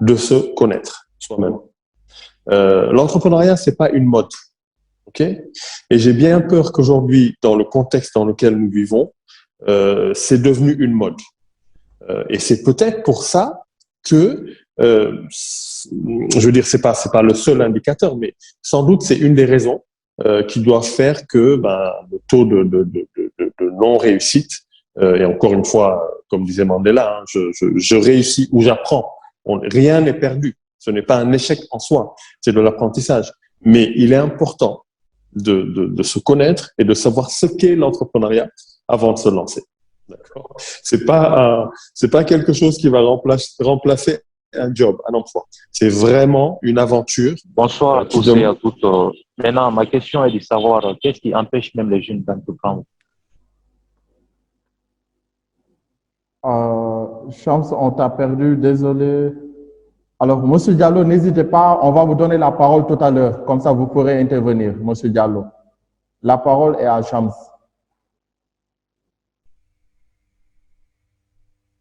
de se connaître soi-même. L'entrepreneuriat, c'est pas une mode. Ok? Et j'ai bien peur qu'aujourd'hui, dans le contexte dans lequel nous vivons, c'est devenu une mode. Et c'est peut-être pour ça que, je veux dire, c'est pas le seul indicateur, mais sans doute c'est une des raisons qui doivent faire que le taux de non-réussite. Et encore une fois, comme disait Mandela, hein, je réussis ou j'apprends. Rien n'est perdu. Ce n'est pas un échec en soi, c'est de l'apprentissage. Mais il est important de se connaître et de savoir ce qu'est l'entrepreneuriat avant de se lancer. D'accord. C'est pas quelque chose qui va remplacer un job, un emploi. C'est vraiment une aventure. Bonsoir à tous et à toutes. Maintenant, ma question est de savoir qu'est-ce qui empêche même les jeunes d'entreprendre. Shams, on t'a perdu, désolé. Alors, Monsieur Diallo, n'hésitez pas, on va vous donner la parole tout à l'heure. Comme ça, vous pourrez intervenir, Monsieur Diallo. La parole est à Shams.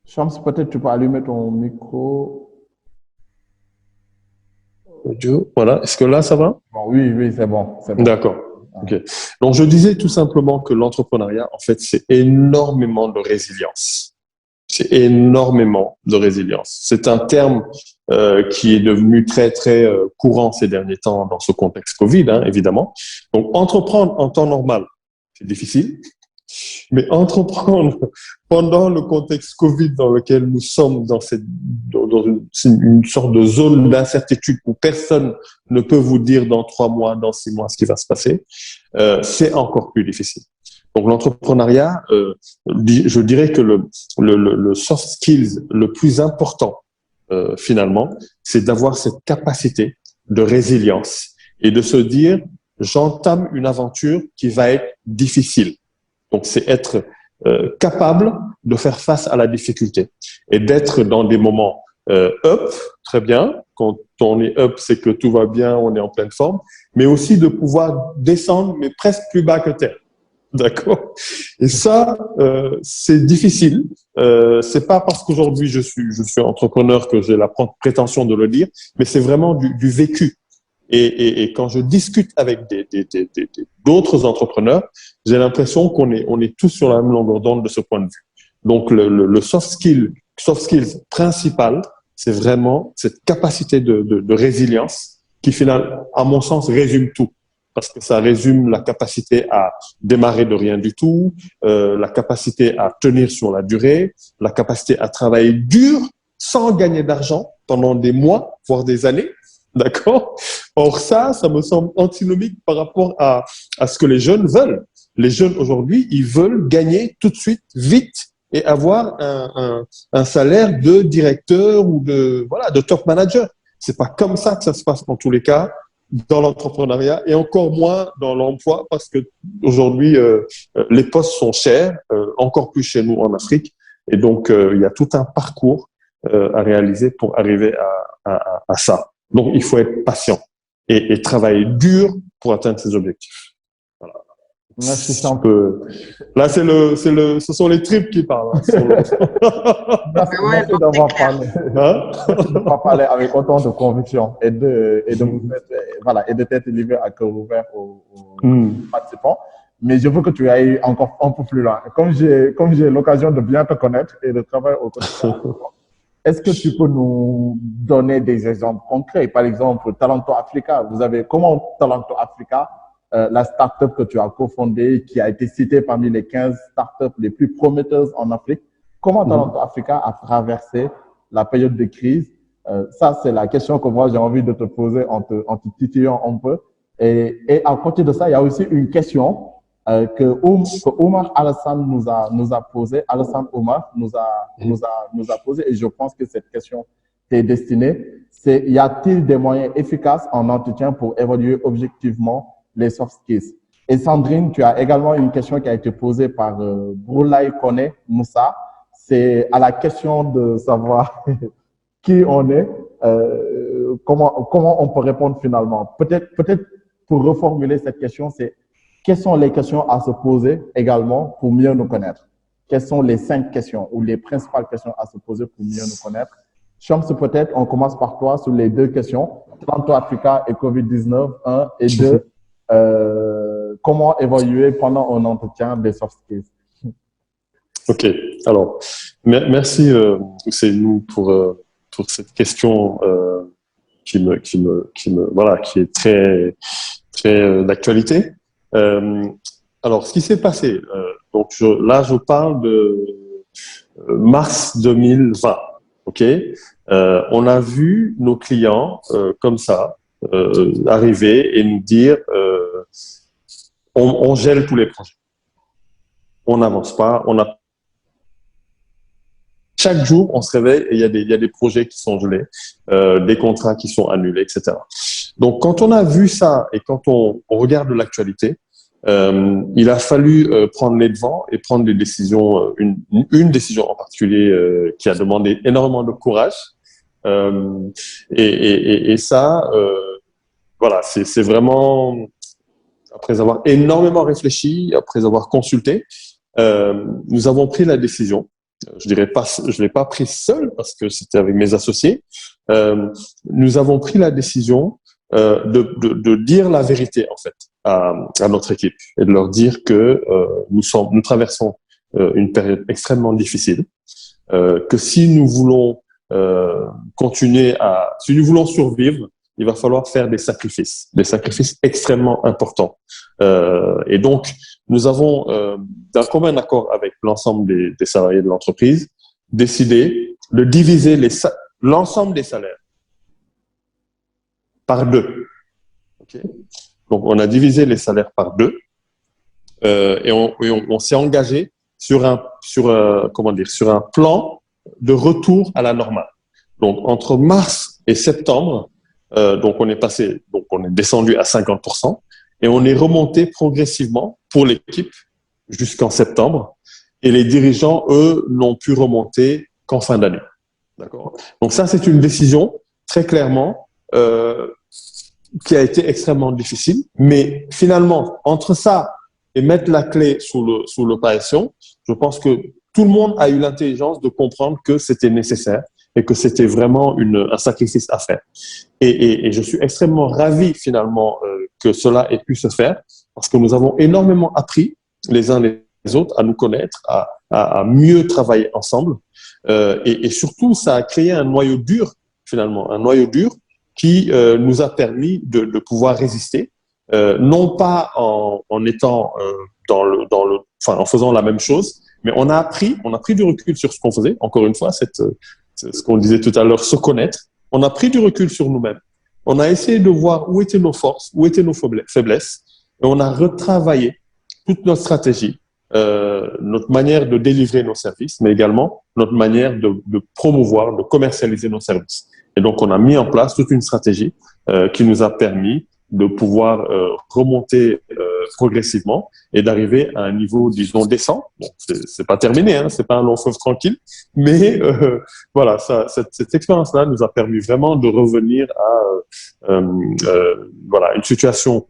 Shams, peut-être tu peux allumer ton micro. Voilà. Est-ce que là, ça va? Bon, oui, c'est bon. D'accord. Ok. Donc, je disais tout simplement que l'entrepreneuriat, en fait, c'est énormément de résilience. C'est énormément de résilience. C'est un terme qui est devenu très, très courant ces derniers temps dans ce contexte Covid, hein, évidemment. Donc, entreprendre en temps normal, c'est difficile. Mais entreprendre pendant le contexte Covid dans lequel nous sommes dans une sorte de zone d'incertitude où personne ne peut vous dire dans 3 mois, dans 6 mois ce qui va se passer, c'est encore plus difficile. Donc l'entrepreneuriat, je dirais que le soft skills le plus important finalement, c'est d'avoir cette capacité de résilience et de se dire j'entame une aventure qui va être difficile. Donc, c'est être capable de faire face à la difficulté et d'être dans des moments up, très bien. Quand on est up, c'est que tout va bien, on est en pleine forme, mais aussi de pouvoir descendre, mais presque plus bas que terre. D'accord? Et ça, c'est difficile. C'est pas parce qu'aujourd'hui je suis entrepreneur que j'ai la prétention de le dire, mais c'est vraiment du vécu. Et quand je discute avec d'autres entrepreneurs, j'ai l'impression qu'on est tous sur la même longueur d'onde de ce point de vue. Donc, le soft skills principal, c'est vraiment cette capacité de résilience qui, finalement, à mon sens, résume tout. Parce que ça résume la capacité à démarrer de rien du tout, la capacité à tenir sur la durée, la capacité à travailler dur sans gagner d'argent pendant des mois, voire des années. D'accord? Or, ça me semble antinomique par rapport à ce que les jeunes veulent. Les jeunes aujourd'hui, ils veulent gagner tout de suite, vite, et avoir un salaire de directeur ou de top manager. C'est pas comme ça que ça se passe dans tous les cas dans l'entrepreneuriat et encore moins dans l'emploi parce que aujourd'hui les postes sont chers, encore plus chez nous en Afrique. Et donc, il y a tout un parcours à réaliser pour arriver à ça. Donc, il faut être patient et travailler dur pour atteindre ses objectifs. Voilà. Merci, là, ce sont les tripes qui parlent. Merci d'avoir parlé. Merci d'avoir parlé avec autant de conviction et de t'être livré à cœur ouvert aux participants. Mais je veux que tu ailles encore un peu plus loin. Comme j'ai l'occasion de bien te connaître et de travailler au quotidien, est-ce que tu peux nous donner des exemples concrets? Par exemple, Talento Africa. Vous avez comment Talento Africa, la start-up que tu as cofondée, qui a été citée parmi les 15 start-up les plus prometteuses en Afrique, comment Talento Africa a traversé la période de crise? Ça, c'est la question que moi, j'ai envie de te poser en te titillant un peu. Et à côté de ça, il y a aussi une question que Omar Alassane nous a posée. Alassane Omar nous a posé, et je pense que cette question est destinée. C'est, y a-t-il des moyens efficaces en entretien pour évaluer objectivement les soft skills? Et Sandrine, tu as également une question qui a été posée par Broulay Kone Moussa. C'est à la question de savoir qui on est, comment on peut répondre finalement. Peut-être pour reformuler cette question, c'est quelles sont les questions à se poser également pour mieux nous connaître? Quelles sont les 5 questions ou les principales questions à se poser pour mieux nous connaître? Shams, peut-être, on commence par toi sur les 2 questions. Talento Africa et COVID-19, 1 et 2. Comment évaluer pendant un entretien des soft skills? Ok, alors, merci Ousseynou pour cette question qui est très, très d'actualité. Alors, ce qui s'est passé Donc là, je parle de mars 2020. Ok, on a vu nos clients comme ça arriver et nous dire on gèle tous les projets, on n'avance pas, chaque jour, on se réveille et il y a des projets qui sont gelés, des contrats qui sont annulés, etc. Donc, quand on a vu ça et quand on regarde l'actualité, il a fallu prendre les devants et prendre des décisions, une décision en particulier qui a demandé énormément de courage. Et ça, voilà, c'est vraiment, après avoir énormément réfléchi, après avoir consulté, nous avons pris la décision. Je dirais pas, je l'ai pas pris seul parce que c'était avec mes associés. Nous avons pris la décision de dire la vérité en fait à notre équipe et de leur dire que nous traversons une période extrêmement difficile, que si nous voulons si nous voulons survivre, il va falloir faire des sacrifices extrêmement importants. Et donc, nous avons, d'un commun accord avec l'ensemble des salariés de l'entreprise, décidé de diviser l'ensemble des salaires par 2. Okay. Donc, on a divisé les salaires par 2 et on s'est engagé sur un plan de retour à la normale. Donc, entre mars et septembre, donc on est descendu à 50% et on est remonté progressivement pour l'équipe jusqu'en septembre. Et les dirigeants, eux, n'ont pu remonter qu'en fin d'année. D'accord. Donc ça, c'est une décision très clairement qui a été extrêmement difficile. Mais finalement, entre ça et mettre la clé sous l'opération, je pense que tout le monde a eu l'intelligence de comprendre que c'était nécessaire et que c'était vraiment un sacrifice à faire. Et je suis extrêmement ravi finalement que cela ait pu se faire parce que nous avons énormément appris les uns les autres à nous connaître, à mieux travailler ensemble. Et surtout, ça a créé un noyau dur finalement, un noyau dur qui nous a permis de pouvoir résister, non pas en étant en faisant la même chose, mais on a pris du recul sur ce qu'on faisait. Encore une fois, c'est ce qu'on disait tout à l'heure, se connaître. On a pris du recul sur nous-mêmes. On a essayé de voir où étaient nos forces, où étaient nos faiblesses, et on a retravaillé toute notre stratégie, notre manière de délivrer nos services, mais également notre manière de promouvoir, de commercialiser nos services. Et donc, on a mis en place toute une stratégie qui nous a permis de pouvoir remonter progressivement et d'arriver à un niveau, disons, décent. Bon, c'est pas terminé, hein, c'est pas un long fleuve tranquille, mais voilà, cette expérience-là nous a permis vraiment de revenir à voilà, une situation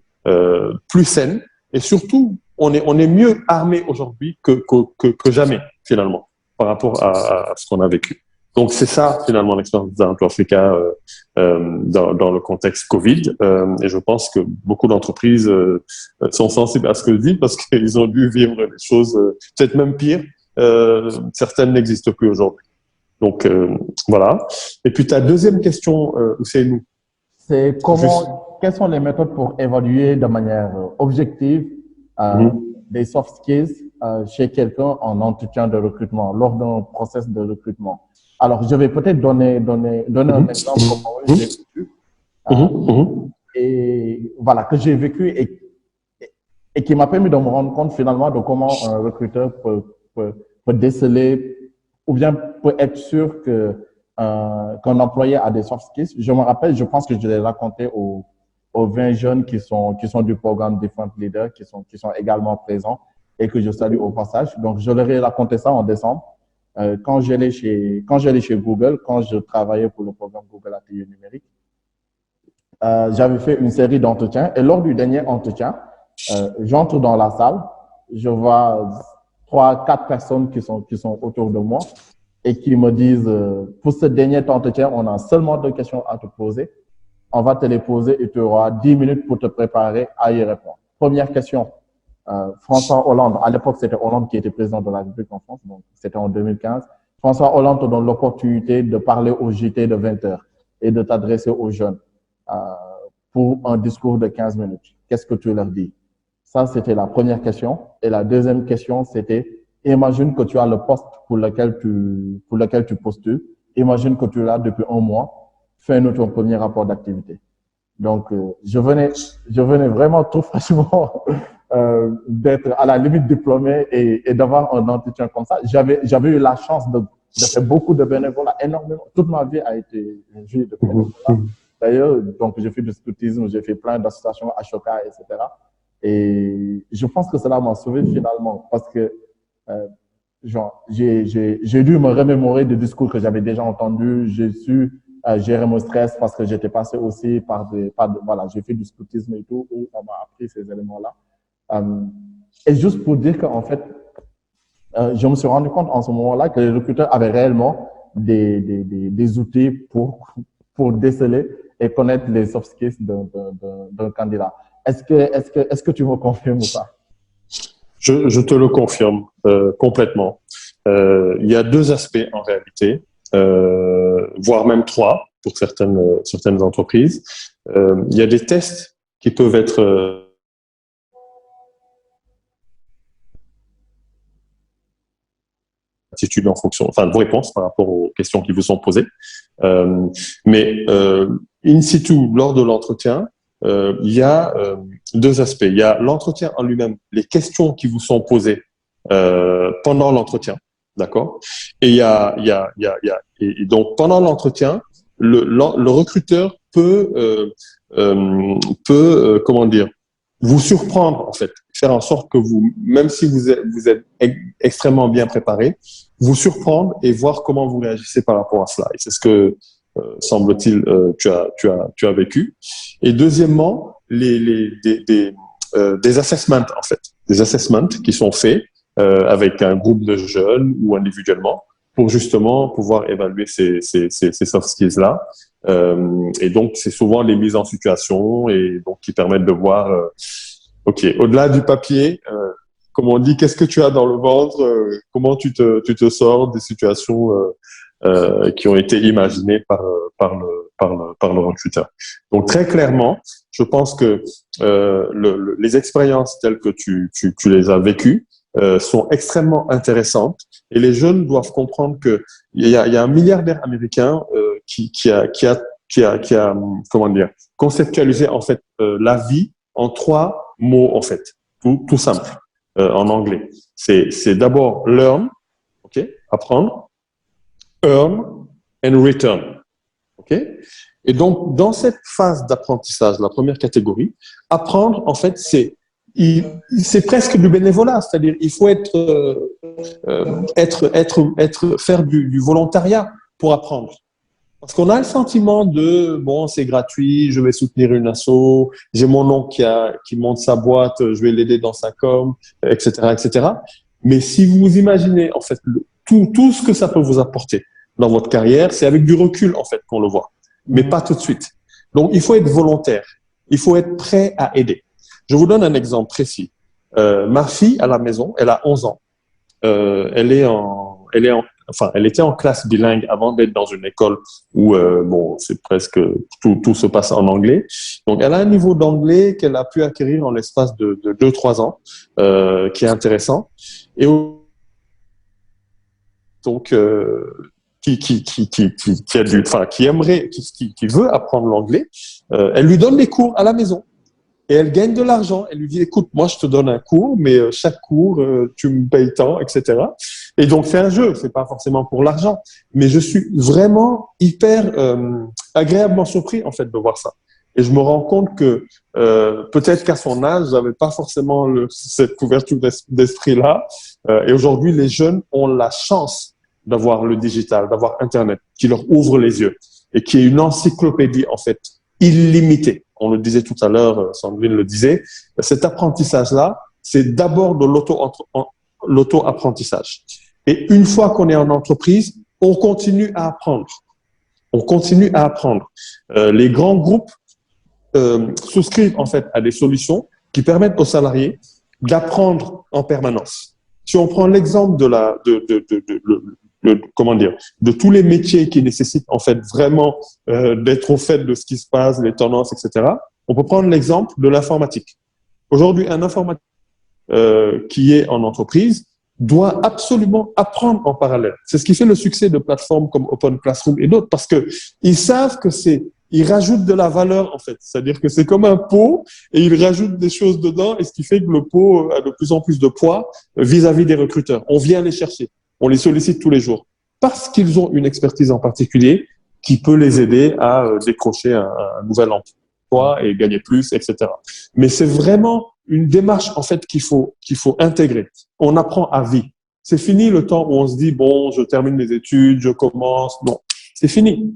plus saine et surtout, on est mieux armé aujourd'hui que jamais, finalement, par rapport à ce qu'on a vécu. Donc, c'est ça, finalement, l'expérience d'Aranto Africa dans le contexte Covid. Et je pense que beaucoup d'entreprises sont sensibles à ce que je dis parce qu'ils ont dû vivre des choses peut-être même pires. Certaines n'existent plus aujourd'hui. Donc, voilà. Et puis, ta deuxième question, Ousseynou. C'est quelles sont les méthodes pour évaluer de manière objective des soft skills chez quelqu'un en entretien de recrutement, lors d'un process de recrutement? Alors, je vais peut-être donner un exemple comment j'ai vécu. Et voilà, que j'ai vécu et qui m'a permis de me rendre compte finalement de comment un recruteur peut déceler ou bien peut être sûr qu'un employé a des soft skills. Je me rappelle, je pense que je l'ai raconté aux 20 jeunes qui sont du programme Different Leaders, qui sont également présents et que je salue au passage. Donc, je leur ai raconté ça en décembre. Quand j'allais chez Google, quand je travaillais pour le programme Google Atelier Numérique, j'avais fait une série d'entretiens et lors du dernier entretien, j'entre dans la salle, je vois 3-4 personnes qui sont autour de moi et qui me disent pour ce dernier entretien, on a seulement 2 questions à te poser. On va te les poser et tu auras 10 minutes pour te préparer à y répondre. Première question. François Hollande, à l'époque, c'était Hollande qui était président de la République en France, donc c'était en 2015. François Hollande te donne l'opportunité de parler au JT de 20 heures et de t'adresser aux jeunes pour un discours de 15 minutes. Qu'est-ce que tu leur dis? Ça, c'était la première question. Et la deuxième question, c'était, imagine que tu as le poste pour lequel tu postules. Imagine que tu l'as depuis un mois. Fais-nous ton premier rapport d'activité. Donc, je venais vraiment tout fraîchement d'être à la limite diplômé et d'avoir un entretien comme ça. J'avais eu la chance de faire beaucoup de bénévolat, énormément. Toute ma vie a été une vie de bénévolat. D'ailleurs, donc, j'ai fait du scoutisme, j'ai fait plein d'associations, Ashoka, etc. Et je pense que cela m'a sauvé finalement parce que j'ai dû me remémorer des discours que j'avais déjà entendus. J'ai su gérer mon stress parce que j'étais passé aussi voilà, j'ai fait du scoutisme et tout, où on m'a appris ces éléments-là. Et juste pour dire qu'en fait, je me suis rendu compte en ce moment-là que les recruteurs avaient réellement des outils pour déceler et connaître les soft skills d'un candidat. Est-ce que tu me confirmes ou pas? Je te le confirme complètement. Il y a deux aspects en réalité, voire même trois pour certaines entreprises. Il y a des tests qui peuvent être attitude en fonction, enfin vos réponses par rapport aux questions qui vous sont posées. Mais in situ, lors de l'entretien, il y a deux aspects. Il y a l'entretien en lui-même, les questions qui vous sont posées pendant l'entretien, d'accord. Et et donc pendant l'entretien, le recruteur peut comment dire, vous surprendre en fait, faire en sorte que vous, même si vous êtes extrêmement bien préparé, vous surprendre et voir comment vous réagissez par rapport à cela. Et c'est ce que semble-t-il tu as vécu. Et deuxièmement, des assessments en fait, des assessments qui sont faits avec un groupe de jeunes ou individuellement pour justement pouvoir évaluer ces soft skills là. Et donc c'est souvent les mises en situation et donc qui permettent de voir ok, au-delà du papier, comme on dit, qu'est-ce que tu as dans le ventre, comment tu te sors des situations qui ont été imaginées par le recruteur. Donc très clairement, je pense que les expériences telles que tu les as vécues sont extrêmement intéressantes et les jeunes doivent comprendre que il y a un milliardaire américain qui a comment dire, conceptualisé en fait la vie en trois mots en fait, tout simple en anglais. C'est d'abord learn, ok, apprendre, earn and return, ok. Et donc dans cette phase d'apprentissage, la première catégorie, apprendre en fait c'est presque du bénévolat, c'est-à-dire il faut faire du volontariat pour apprendre. Parce qu'on a le sentiment de bon, c'est gratuit, je vais soutenir une asso, j'ai mon oncle qui monte sa boîte, je vais l'aider dans sa com, etc., etc. Mais si vous imaginez en fait tout ce que ça peut vous apporter dans votre carrière, c'est avec du recul en fait qu'on le voit, mais pas tout de suite. Donc il faut être volontaire, il faut être prêt à aider. Je vous donne un exemple précis. Ma fille à la maison, elle a 11 ans. Elle était en classe bilingue avant d'être dans une école où bon, c'est presque tout se passe en anglais. Donc elle a un niveau d'anglais qu'elle a pu acquérir en l'espace de 2-3 ans, qui est intéressant. Et donc qui veut apprendre l'anglais, elle lui donne des cours à la maison. Et elle gagne de l'argent. Elle lui dit, écoute, moi, je te donne un cours, mais chaque cours, tu me payes tant, etc. Et donc, c'est un jeu. C'est pas forcément pour l'argent. Mais je suis vraiment hyper agréablement surpris, en fait, de voir ça. Et je me rends compte que peut-être qu'à son âge, j'avais pas forcément cette couverture d'esprit-là. Et aujourd'hui, les jeunes ont la chance d'avoir le digital, d'avoir Internet, qui leur ouvre les yeux et qui est une encyclopédie, en fait, illimitée. On le disait tout à l'heure, Sandrine le disait, cet apprentissage-là, c'est d'abord de l'auto-apprentissage. Et une fois qu'on est en entreprise, on continue à apprendre. On continue à apprendre. Les grands groupes souscrivent en fait à des solutions qui permettent aux salariés d'apprendre en permanence. Si on prend l'exemple de tous les métiers qui nécessitent en fait vraiment d'être au fait de ce qui se passe, les tendances, etc. On peut prendre l'exemple de l'informatique. Aujourd'hui, un informatique qui est en entreprise doit absolument apprendre en parallèle. C'est ce qui fait le succès de plateformes comme Open Classroom et d'autres, parce que ils savent que ils rajoutent de la valeur, en fait. C'est-à-dire que c'est comme un pot et ils rajoutent des choses dedans, et ce qui fait que le pot a de plus en plus de poids vis-à-vis des recruteurs. On vient les chercher. On les sollicite tous les jours parce qu'ils ont une expertise en particulier qui peut les aider à décrocher un nouvel emploi et gagner plus, etc. Mais c'est vraiment une démarche, en fait, qu'il faut intégrer. On apprend à vie. C'est fini le temps où on se dit, bon, je termine mes études, je commence. Non, c'est fini.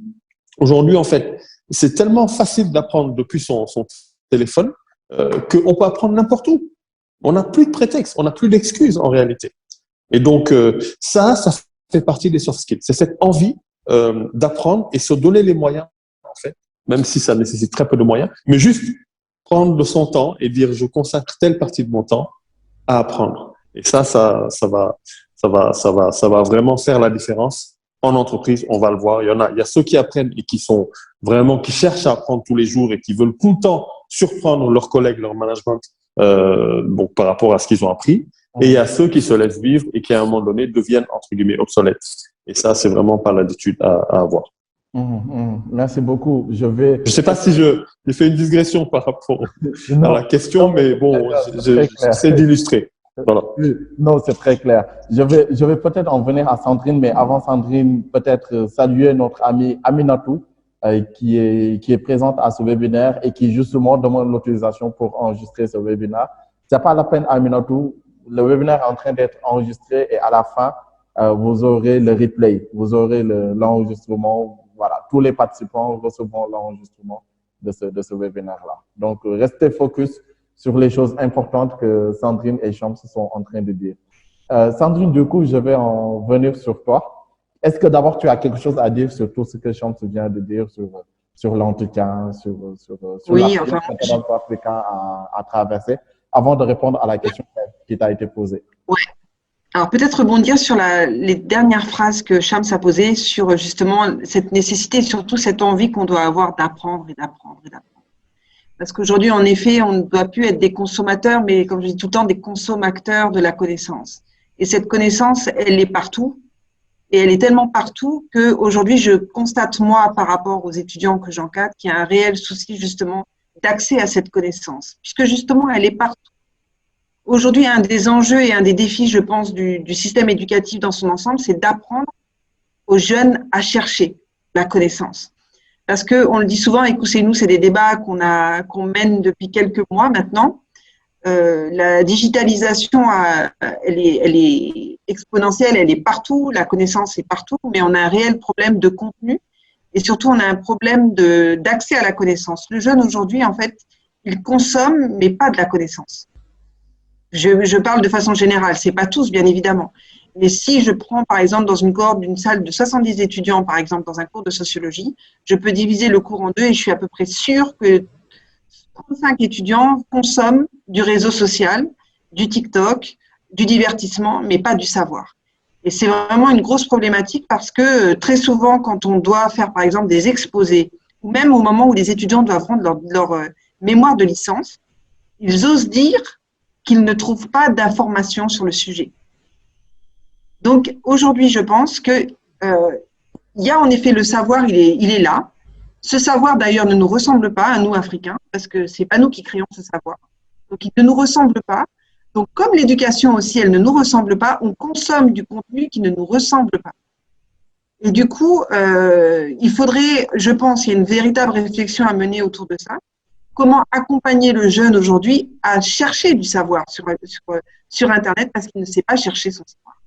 Aujourd'hui, en fait, c'est tellement facile d'apprendre depuis son téléphone qu'on peut apprendre n'importe où. On n'a plus de prétexte, on n'a plus d'excuses en réalité. Et donc, ça fait partie des soft skills. C'est cette envie d'apprendre et se donner les moyens, en fait, même si ça nécessite très peu de moyens, mais juste prendre de son temps et dire je consacre telle partie de mon temps à apprendre. Et ça va vraiment faire la différence en entreprise. On va le voir. Il y a ceux qui apprennent et qui cherchent à apprendre tous les jours et qui veulent tout le temps surprendre leurs collègues, leur management, donc par rapport à ce qu'ils ont appris. Et il y a ceux qui se laissent vivre et qui à un moment donné deviennent entre guillemets obsolètes. Et ça, c'est vraiment pas l'attitude à avoir. Merci beaucoup. Je sais pas si j'ai fait une digression par rapport à la question, mais bon, j'essaie d'illustrer. Voilà. Non, c'est très clair. Je vais peut-être en venir à Sandrine, mais avant Sandrine, peut-être saluer notre amie Aminatou, qui est présente à ce webinaire et qui justement demande l'autorisation pour enregistrer ce webinaire. C'est pas la peine, Aminatou. Le webinaire est en train d'être enregistré et à la fin, vous aurez le replay, vous aurez l'enregistrement. Voilà, tous les participants recevront l'enregistrement de ce webinaire-là. Donc, restez focus sur les choses importantes que Sandrine et Shams sont en train de dire. Sandrine, du coup, je vais en venir sur toi. Est-ce que d'abord, tu as quelque chose à dire sur tout ce que Shams vient de dire sur l'entretien, sur oui, la continent africain à traverser, avant de répondre à la question qui t'a été posée? Oui. Alors, peut-être rebondir sur les dernières phrases que Shams a posées sur justement cette nécessité et surtout cette envie qu'on doit avoir d'apprendre et d'apprendre et d'apprendre. Parce qu'aujourd'hui, en effet, on ne doit plus être des consommateurs, mais comme je dis tout le temps, des consommateurs de la connaissance. Et cette connaissance, elle est partout. Et elle est tellement partout qu'aujourd'hui, je constate, moi, par rapport aux étudiants que j'encadre, qu'il y a un réel souci justement d'accès à cette connaissance. Puisque justement, elle est partout. Aujourd'hui, un des enjeux et un des défis, je pense, du système éducatif dans son ensemble, c'est d'apprendre aux jeunes à chercher la connaissance. Parce que on le dit souvent, écoutez-nous, c'est des débats qu'on mène depuis quelques mois maintenant. La digitalisation, elle est exponentielle, elle est partout, la connaissance est partout, mais on a un réel problème de contenu et surtout on a un problème d'accès à la connaissance. Le jeune aujourd'hui, en fait, il consomme, mais pas de la connaissance. Je parle de façon générale, c'est pas tous, bien évidemment. Mais si je prends, par exemple, dans une cohorte d'une salle de 70 étudiants, par exemple, dans un cours de sociologie, je peux diviser le cours en deux et je suis à peu près sûre que 35 étudiants consomment du réseau social, du TikTok, du divertissement, mais pas du savoir. Et c'est vraiment une grosse problématique parce que très souvent, quand on doit faire, par exemple, des exposés, ou même au moment où les étudiants doivent rendre leur mémoire de licence, ils osent dire qu'ils ne trouvent pas d'informations sur le sujet. Donc, aujourd'hui, je pense que il y a en effet le savoir, il est là. Ce savoir, d'ailleurs, ne nous ressemble pas à nous, Africains, parce que ce n'est pas nous qui créons ce savoir. Donc, il ne nous ressemble pas. Donc, comme l'éducation aussi, elle ne nous ressemble pas, on consomme du contenu qui ne nous ressemble pas. Et du coup, il faudrait, je pense, il y a une véritable réflexion à mener autour de ça. Comment accompagner le jeune aujourd'hui à chercher du savoir sur Internet parce qu'il ne sait pas chercher son savoir.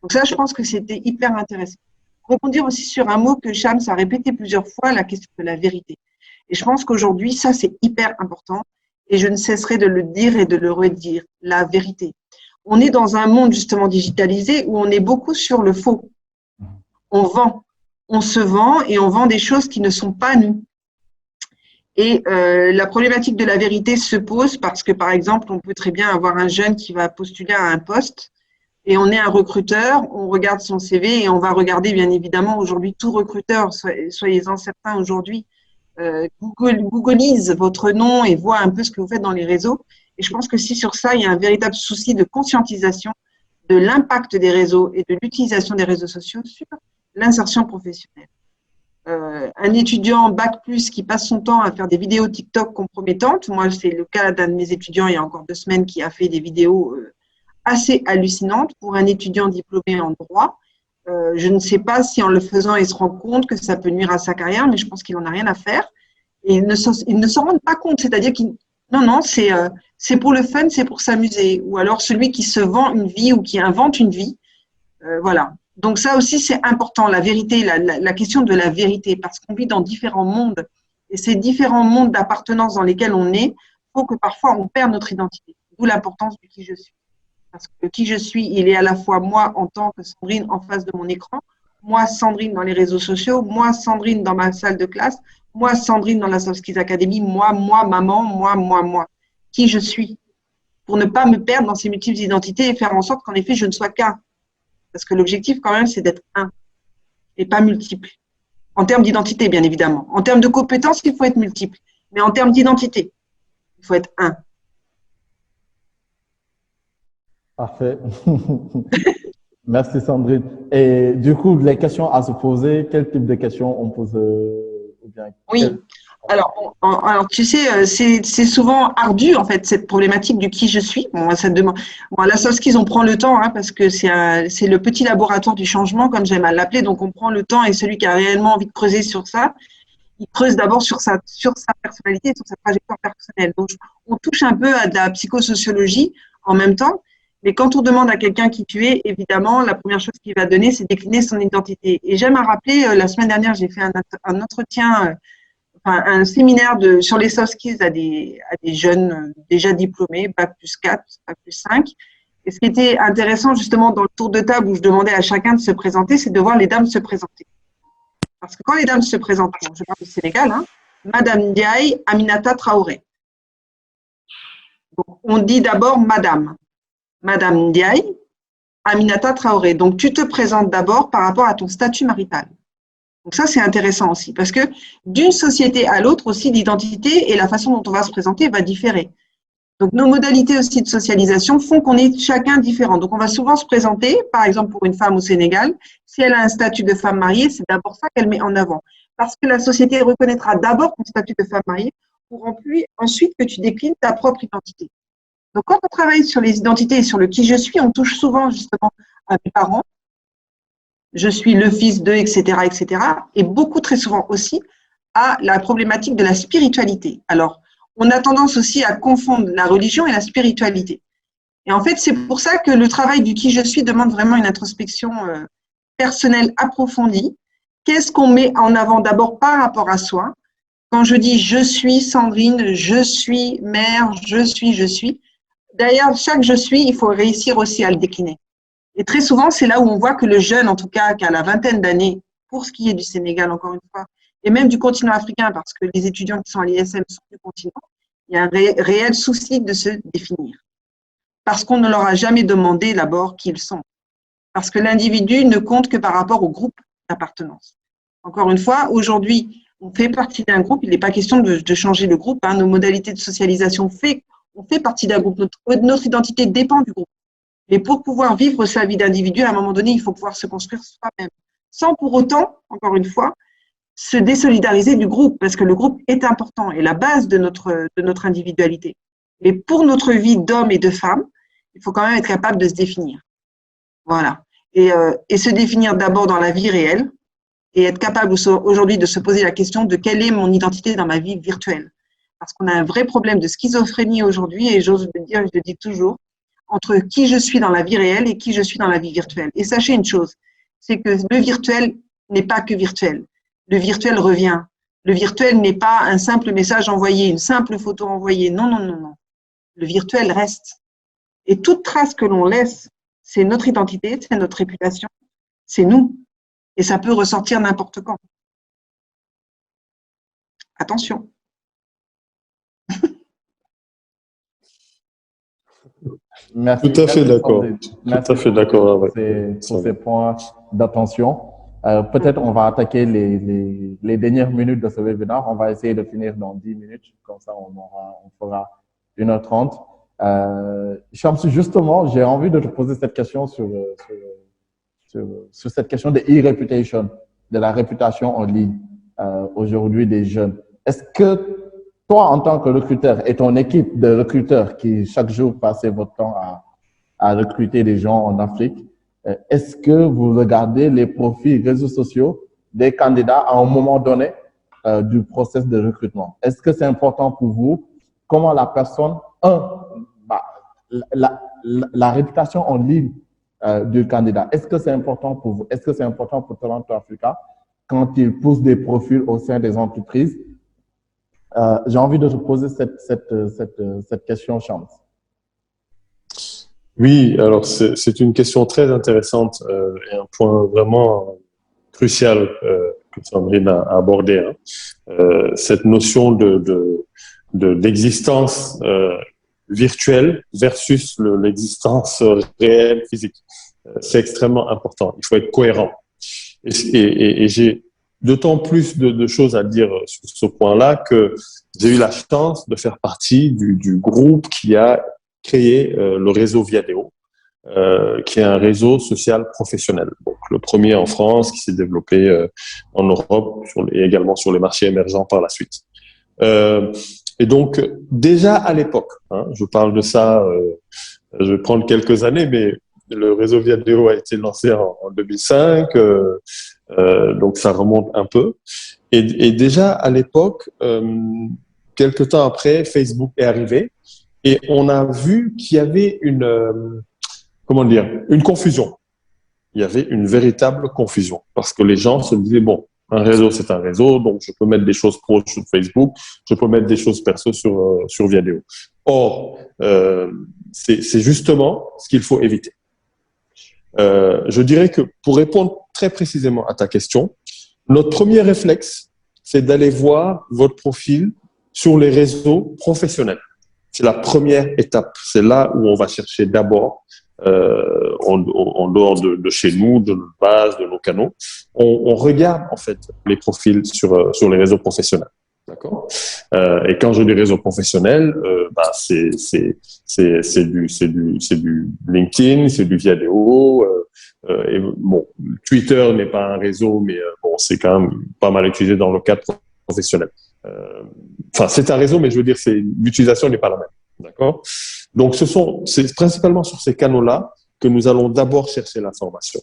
Donc ça, je pense que c'était hyper intéressant. Rebondir aussi sur un mot que Shams a répété plusieurs fois, la question de la vérité. Et je pense qu'aujourd'hui, ça, c'est hyper important. Et je ne cesserai de le dire et de le redire, la vérité. On est dans un monde justement digitalisé où on est beaucoup sur le faux. On vend. On se vend et on vend des choses qui ne sont pas nous. Et la problématique de la vérité se pose parce que, par exemple, on peut très bien avoir un jeune qui va postuler à un poste et on est un recruteur, on regarde son CV et on va regarder, bien évidemment, aujourd'hui, tout recruteur, soyez-en certains aujourd'hui, googleise votre nom et voit un peu ce que vous faites dans les réseaux. Et je pense que si sur ça, il y a un véritable souci de conscientisation de l'impact des réseaux et de l'utilisation des réseaux sociaux sur l'insertion professionnelle. Un étudiant bac plus qui passe son temps à faire des vidéos TikTok compromettantes, moi c'est le cas d'un de mes étudiants il y a encore 2 semaines qui a fait des vidéos assez hallucinantes pour un étudiant diplômé en droit. Je ne sais pas si en le faisant il se rend compte que ça peut nuire à sa carrière, mais je pense qu'il n'en a rien à faire. Et ils ne s'en rendent pas compte, c'est-à-dire qu'ils non, c'est pour le fun, c'est pour s'amuser. Ou alors celui qui se vend une vie ou qui invente une vie, voilà. Donc ça aussi, c'est important, la vérité, la question de la vérité, parce qu'on vit dans différents mondes. Et ces différents mondes d'appartenance dans lesquels on est, faut que parfois on perd notre identité. D'où l'importance du qui je suis. Parce que qui je suis, il est à la fois moi en tant que Sandrine en face de mon écran, moi Sandrine dans les réseaux sociaux, moi Sandrine dans ma salle de classe, moi Sandrine dans la Soft Skills Academy, moi maman, moi. Qui je suis. Pour ne pas me perdre dans ces multiples identités et faire en sorte qu'en effet, je ne sois qu'un. Parce que l'objectif, quand même, c'est d'être un et pas multiple. En termes d'identité, bien évidemment. En termes de compétences, il faut être multiple. Mais en termes d'identité, il faut être un. Parfait. Merci Sandrine. Et du coup, les questions à se poser, quel type de questions on pose Oui. Alors, tu sais, c'est souvent ardu, en fait, cette problématique du qui je suis. Bon, ça demande. Bon, la soft skills, on prend le temps, hein, parce que c'est le petit laboratoire du changement, comme j'aime à l'appeler. Donc, on prend le temps et celui qui a réellement envie de creuser sur ça, il creuse d'abord sur sa personnalité, sur sa trajectoire personnelle. Donc, on touche un peu à de la psychosociologie en même temps. Mais quand on demande à quelqu'un qui tu es, évidemment, la première chose qu'il va donner, c'est décliner son identité. Et j'aime à rappeler, la semaine dernière, j'ai fait un entretien, un séminaire sur les soft skills à des jeunes déjà diplômés, bac plus 4, bac plus 5. Et ce qui était intéressant, justement, dans le tour de table où je demandais à chacun de se présenter, c'est de voir les dames se présenter. Parce que quand les dames se présentent, bon, je parle du Sénégal, hein, Madame Ndiaye Aminata Traoré. Donc, on dit d'abord Madame. Madame Ndiaye Aminata Traoré. Donc, tu te présentes d'abord par rapport à ton statut marital. Donc, ça, c'est intéressant aussi, parce que d'une société à l'autre aussi, l'identité et la façon dont on va se présenter va différer. Donc, nos modalités aussi de socialisation font qu'on est chacun différent. Donc, on va souvent se présenter, par exemple, pour une femme au Sénégal, si elle a un statut de femme mariée, c'est d'abord ça qu'elle met en avant. Parce que la société reconnaîtra d'abord ton statut de femme mariée pour ensuite que tu déclines ta propre identité. Donc, quand on travaille sur les identités et sur le qui je suis, on touche souvent justement à mes parents. Je suis le fils de, etc., etc. Et beaucoup, très souvent aussi, à la problématique de la spiritualité. Alors, on a tendance aussi à confondre la religion et la spiritualité. Et en fait, c'est pour ça que le travail du qui je suis demande vraiment une introspection personnelle approfondie. Qu'est-ce qu'on met en avant d'abord par rapport à soi? Quand je dis je suis Sandrine, je suis mère, je suis, derrière chaque je suis, il faut réussir aussi à le décliner. Et très souvent, c'est là où on voit que le jeune, en tout cas, qui a la vingtaine d'années, pour ce qui est du Sénégal, encore une fois, et même du continent africain, parce que les étudiants qui sont à l'ISM sont du continent, il y a un réel souci de se définir. Parce qu'on ne leur a jamais demandé d'abord qui ils sont. Parce que l'individu ne compte que par rapport au groupe d'appartenance. Encore une fois, aujourd'hui, on fait partie d'un groupe, il n'est pas question de changer le groupe, hein, nos modalités de socialisation on fait partie d'un groupe, notre identité dépend du groupe. Mais pour pouvoir vivre sa vie d'individu, à un moment donné, il faut pouvoir se construire soi-même. Sans pour autant, encore une fois, se désolidariser du groupe, parce que le groupe est important et la base de notre individualité. Mais pour notre vie d'homme et de femme, il faut quand même être capable de se définir. Voilà. Et se définir d'abord dans la vie réelle et être capable aujourd'hui de se poser la question de quelle est mon identité dans ma vie virtuelle. Parce qu'on a un vrai problème de schizophrénie aujourd'hui, et j'ose le dire, je le dis toujours, entre qui je suis dans la vie réelle et qui je suis dans la vie virtuelle. Et sachez une chose, c'est que le virtuel n'est pas que virtuel. Le virtuel revient. Le virtuel n'est pas un simple message envoyé, une simple photo envoyée. Non, non, non, non. Le virtuel reste. Et toute trace que l'on laisse, c'est notre identité, c'est notre réputation, c'est nous. Et ça peut ressortir n'importe quand. Attention. Merci. Tout à fait d'accord. Merci Tout à fait d'accord. pour ces points d'attention. Peut-être on va attaquer les dernières minutes de ce webinaire. On va essayer de finir dans 10 minutes. Comme ça, on fera 1h30. Shams, justement, j'ai envie de te poser cette question sur cette question de e-reputation, de la réputation en ligne aujourd'hui des jeunes. Est-ce que toi, en tant que recruteur et ton équipe de recruteurs qui chaque jour passez votre temps à recruter des gens en Afrique, est-ce que vous regardez les profils réseaux sociaux des candidats à un moment donné du process de recrutement? Est-ce que c'est important pour vous? Comment la personne, la réputation en ligne du candidat, est-ce que c'est important pour vous? Est-ce que c'est important pour Toronto Africa quand il pousse des profils au sein des entreprises? J'ai envie de te poser cette question, Shams. Oui, alors c'est une question très intéressante et un point vraiment crucial que Sandrine a abordé. Hein. Cette notion d'existence virtuelle versus l'existence réelle, physique. C'est extrêmement important. Il faut être cohérent. Et j'ai d'autant plus de choses à dire sur ce point-là que j'ai eu la chance de faire partie du groupe qui a créé le réseau Viadeo, qui est un réseau social professionnel. Donc, le premier en France, qui s'est développé en Europe et également sur les marchés émergents par la suite. Et donc, déjà à l'époque, hein, je parle de ça, je vais prendre quelques années, mais le réseau Viadeo a été lancé en 2005, donc ça remonte un peu. Et déjà à l'époque, quelques temps après, Facebook est arrivé et on a vu qu'il y avait une confusion. Il y avait une véritable confusion parce que les gens se disaient, bon, un réseau, c'est un réseau, donc je peux mettre des choses pro sur Facebook, je peux mettre des choses perso sur Viadeo. Or, c'est justement ce qu'il faut éviter. Je dirais que pour répondre très précisément à ta question, notre premier réflexe, c'est d'aller voir votre profil sur les réseaux professionnels. C'est la première étape. C'est là où on va chercher d'abord, en dehors de chez nous, de nos bases, de nos canaux. On regarde en fait les profils sur les réseaux professionnels. D'accord. Et quand je dis réseau professionnel, c'est du LinkedIn, c'est du Viadeo. Et bon, Twitter n'est pas un réseau, mais bon, c'est quand même pas mal utilisé dans le cadre professionnel. Enfin, c'est un réseau, mais je veux dire, l'utilisation n'est pas la même. D'accord. Donc, c'est principalement sur ces canaux-là que nous allons d'abord chercher l'information.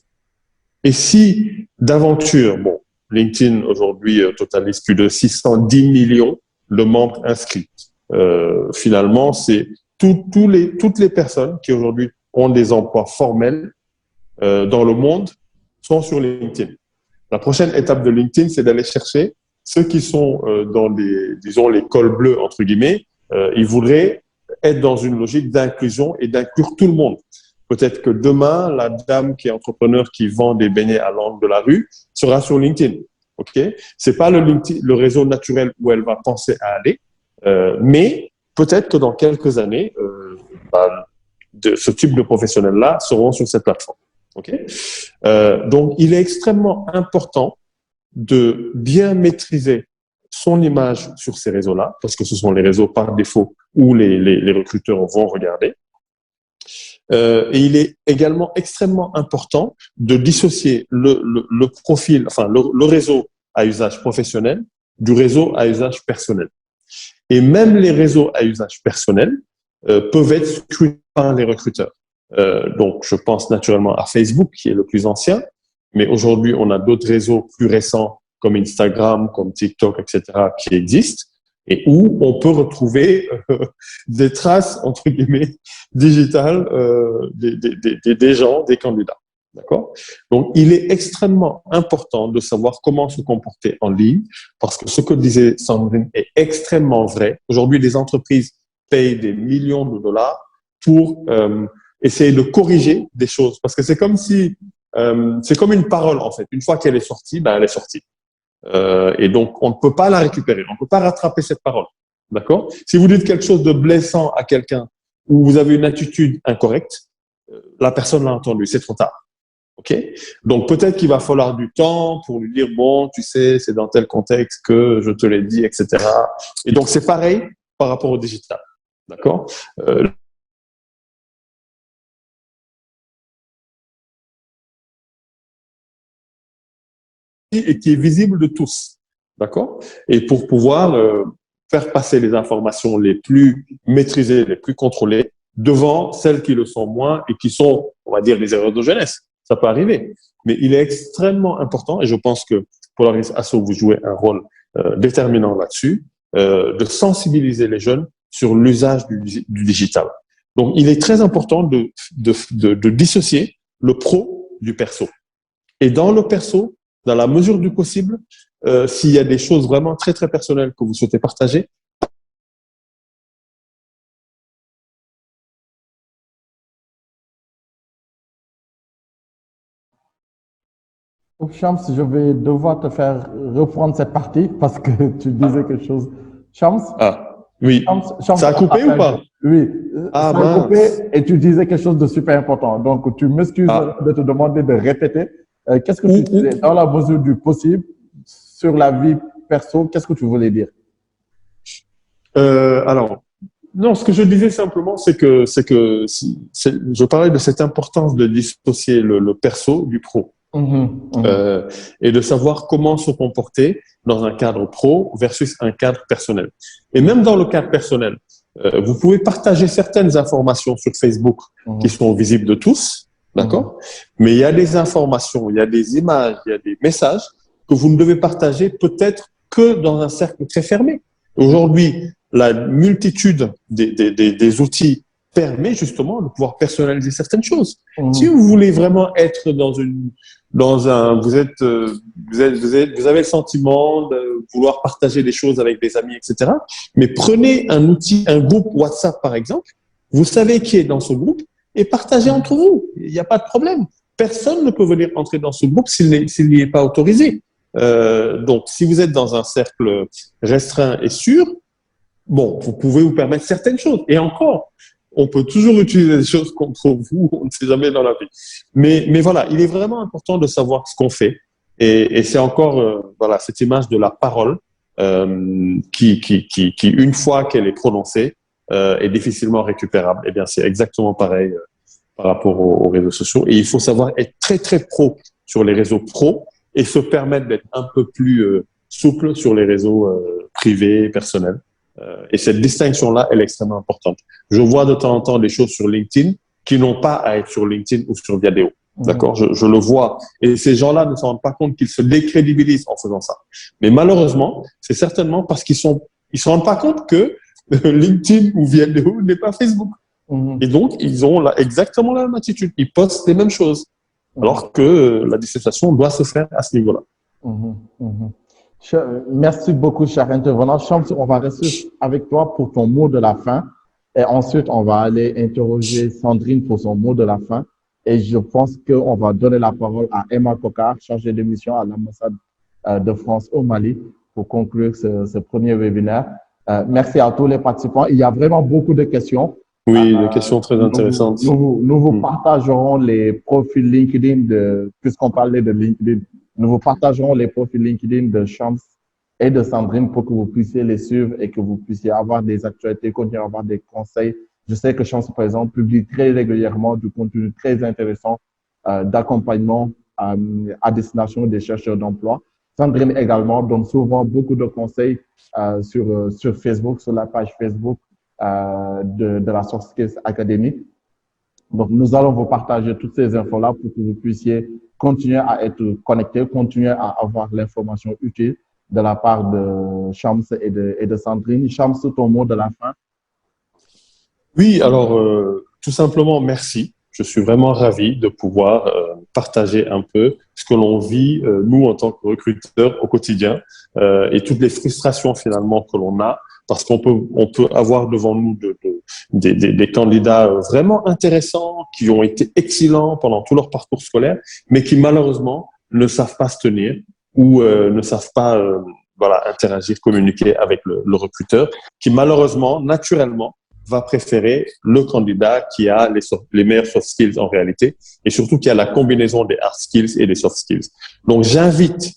Et si d'aventure, bon, LinkedIn aujourd'hui totalise plus de 610 millions de membres inscrits. Finalement, c'est toutes les personnes qui aujourd'hui ont des emplois formels dans le monde sont sur LinkedIn. La prochaine étape de LinkedIn, c'est d'aller chercher ceux qui sont dans les cols bleus, entre guillemets. Ils voudraient être dans une logique d'inclusion et d'inclure tout le monde. Peut-être que demain, la dame qui est entrepreneur qui vend des beignets à l'angle de la rue sera sur LinkedIn. Ok, c'est pas le réseau naturel où elle va penser à aller, mais peut-être que dans quelques années, ce type de professionnels-là seront sur cette plateforme. Ok, donc il est extrêmement important de bien maîtriser son image sur ces réseaux-là, parce que ce sont les réseaux par défaut où les recruteurs vont regarder. Et il est également extrêmement important de dissocier le profil, enfin le réseau à usage professionnel du réseau à usage personnel. Et même les réseaux à usage personnel peuvent être scrutés par les recruteurs. Donc, je pense naturellement à Facebook, qui est le plus ancien, mais aujourd'hui, on a d'autres réseaux plus récents comme Instagram, comme TikTok, etc., qui existent et où on peut retrouver des traces, entre guillemets, digitales des gens, des candidats. D'accord? Donc, il est extrêmement important de savoir comment se comporter en ligne parce que ce que disait Sandrine est extrêmement vrai. Aujourd'hui, les entreprises payent des millions de dollars pour essayer de corriger des choses parce que c'est comme une parole, en fait. Une fois qu'elle est sortie, elle est sortie. Et donc, on ne peut pas la récupérer. On ne peut pas rattraper cette parole. D'accord? Si vous dites quelque chose de blessant à quelqu'un ou vous avez une attitude incorrecte, la personne l'a entendu, c'est trop tard. Ok? Donc, peut-être qu'il va falloir du temps pour lui dire, bon, tu sais, c'est dans tel contexte que je te l'ai dit, etc. Et donc, c'est pareil par rapport au digital. D'accord? et qui est visible de tous. D'accord? Et pour pouvoir faire passer les informations les plus maîtrisées, les plus contrôlées, devant celles qui le sont moins et qui sont, on va dire, des erreurs de jeunesse. Ça peut arriver. Mais il est extrêmement important, et je pense que Polaris Asso, vous jouez un rôle déterminant là-dessus, de sensibiliser les jeunes sur l'usage du digital. Donc, il est très important de dissocier le pro du perso. Et dans le perso, dans la mesure du possible, s'il y a des choses vraiment très, très personnelles que vous souhaitez partager, Shams, je vais devoir te faire reprendre cette partie parce que tu disais quelque chose. Shams? Ah, oui. Shams, ça a coupé ou pas? Oui, ah, ça a coupé et tu disais quelque chose de super important. Donc, tu m'excuses de te demander de répéter. Qu'est-ce que tu disais dans la mesure du possible sur la vie perso? Qu'est-ce que tu voulais dire? Alors, non, ce que je disais simplement, c'est que je parlais de cette importance de dissocier le perso du pro. Et de savoir comment se comporter dans un cadre pro versus un cadre personnel. Et même dans le cadre personnel, vous pouvez partager certaines informations sur Facebook qui sont visibles de tous, d'accord? Mais il y a des informations, il y a des images, il y a des messages que vous ne devez partager peut-être que dans un cercle très fermé. Aujourd'hui, la multitude des outils permet justement de pouvoir personnaliser certaines choses. Si vous voulez vraiment être vous avez le sentiment de vouloir partager des choses avec des amis, etc. Mais prenez un outil, un groupe WhatsApp par exemple. Vous savez qui est dans ce groupe et partagez entre vous. Il n'y a pas de problème. Personne ne peut venir entrer dans ce groupe s'il n'y est pas autorisé. Donc, si vous êtes dans un cercle restreint et sûr, bon, vous pouvez vous permettre certaines choses. Et encore, on peut toujours utiliser des choses contre vous, on ne sait jamais dans la vie. Mais voilà, il est vraiment important de savoir ce qu'on fait. Et c'est encore voilà, cette image de la parole qui, une fois qu'elle est prononcée, est difficilement récupérable. Eh bien, c'est exactement pareil par rapport aux réseaux sociaux. Et il faut savoir être très, très pro sur les réseaux pro et se permettre d'être un peu plus souple sur les réseaux privés, personnels. Et cette distinction-là, elle est extrêmement importante. Je vois de temps en temps des choses sur LinkedIn qui n'ont pas à être sur LinkedIn ou sur Viadeo. D'accord? Je le vois. Et ces gens-là ne se rendent pas compte qu'ils se décrédibilisent en faisant ça. Mais malheureusement, c'est certainement parce qu'ils se rendent pas compte que LinkedIn ou Viadeo n'est pas Facebook. Et donc, ils ont exactement la même attitude. Ils postent les mêmes choses. Alors que la dissociation doit se faire à ce niveau-là. Merci beaucoup, cher intervenant. Shams, on va rester avec toi pour ton mot de la fin. Et ensuite, on va aller interroger Sandrine pour son mot de la fin. Et je pense qu'on va donner la parole à Emma Kokar, chargée de mission à l'ambassade de France au Mali, pour conclure ce premier webinaire. Merci à tous les participants. Il y a vraiment beaucoup de questions. Oui, des questions très intéressantes. Nous vous partagerons les profils LinkedIn puisqu'on parlait de LinkedIn, nous vous partagerons les profils LinkedIn de Shams et de Sandrine pour que vous puissiez les suivre et que vous puissiez avoir des actualités, continuer à avoir des conseils. Je sais que Shams, par exemple, publie très régulièrement du contenu très intéressant d'accompagnement à destination des chercheurs d'emploi. Sandrine également donne souvent beaucoup de conseils sur Facebook, sur la page Facebook de la Soft Skills Academy. Donc, nous allons vous partager toutes ces infos-là pour que vous puissiez continuer à être connectés, continuer à avoir l'information utile de la part de Shams et de Sandrine. Shams, ton mot de la fin. Oui, alors, tout simplement, merci. Je suis vraiment ravi de pouvoir partager un peu ce que l'on vit, nous, en tant que recruteurs au quotidien, et toutes les frustrations finalement que l'on a, parce qu'on peut avoir devant nous des candidats vraiment intéressants, qui ont été excellents pendant tout leur parcours scolaire, mais qui malheureusement ne savent pas se tenir ou ne savent pas interagir, communiquer avec le recruteur, qui malheureusement, naturellement, va préférer le candidat qui a les meilleurs soft skills en réalité et surtout qui a la combinaison des hard skills et des soft skills. Donc, j'invite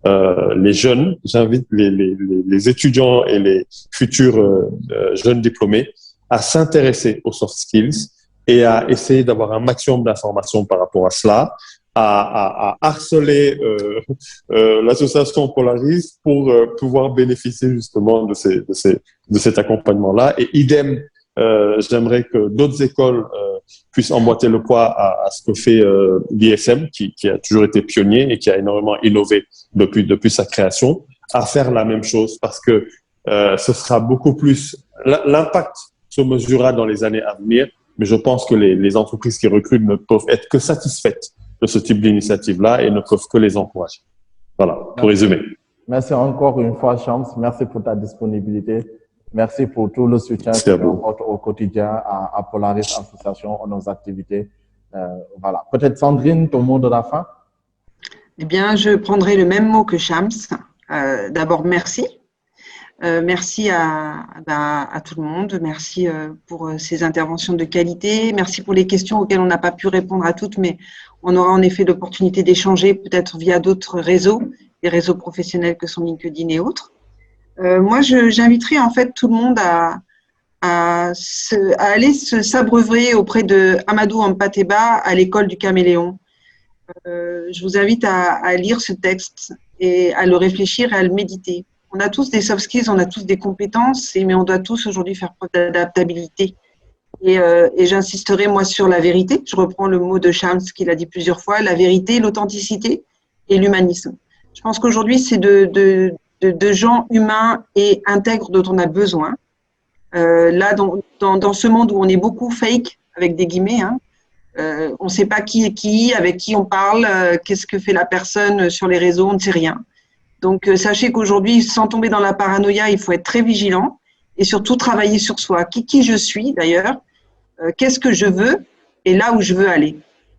les jeunes, j'invite les étudiants et les futurs jeunes diplômés à s'intéresser aux soft skills et à essayer d'avoir un maximum d'informations par rapport à cela, à harceler l'association Polaris pour pouvoir bénéficier justement de cet accompagnement-là. Et idem, j'aimerais que d'autres écoles puissent emboîter le pas à ce que fait l'ISM, qui a toujours été pionnier et qui a énormément innové depuis sa création, à faire la même chose parce que ce sera beaucoup plus... L'impact se mesurera dans les années à venir, mais je pense que les entreprises qui recrutent ne peuvent être que satisfaites de ce type d'initiative-là et ne peuvent que les encourager. Voilà, pour résumer. Merci encore une fois, Shams. Merci pour ta disponibilité. Merci pour tout le soutien que tu apportes au quotidien à Polaris Association, à nos activités. Voilà. Peut-être Sandrine, ton mot de la fin? Eh bien, je prendrai le même mot que Shams. D'abord, merci. Merci à tout le monde. Merci pour ces interventions de qualité. Merci pour les questions auxquelles on n'a pas pu répondre à toutes, mais on aura en effet l'opportunité d'échanger peut-être via d'autres réseaux, des réseaux professionnels que sont LinkedIn et autres. Moi, j'inviterai en fait tout le monde à aller s'abreuver auprès de Amadou Hampâté-Bâ à l'école du Caméléon. Je vous invite à lire ce texte et à le réfléchir et à le méditer. On a tous des soft skills, on a tous des compétences, mais on doit tous aujourd'hui faire preuve d'adaptabilité. Et j'insisterai, moi, sur la vérité. Je reprends le mot de Shams qu'il a dit plusieurs fois, la vérité, l'authenticité et l'humanisme. Je pense qu'aujourd'hui, c'est de gens humains et intègres dont on a besoin. Là, dans ce monde où on est beaucoup fake, avec des guillemets, hein, on ne sait pas qui est qui, avec qui on parle, qu'est-ce que fait la personne sur les réseaux, on ne sait rien. Donc, sachez qu'aujourd'hui, sans tomber dans la paranoïa, il faut être très vigilant et surtout travailler sur soi. Qui je suis d'ailleurs, qu'est-ce que je veux et là où je veux aller.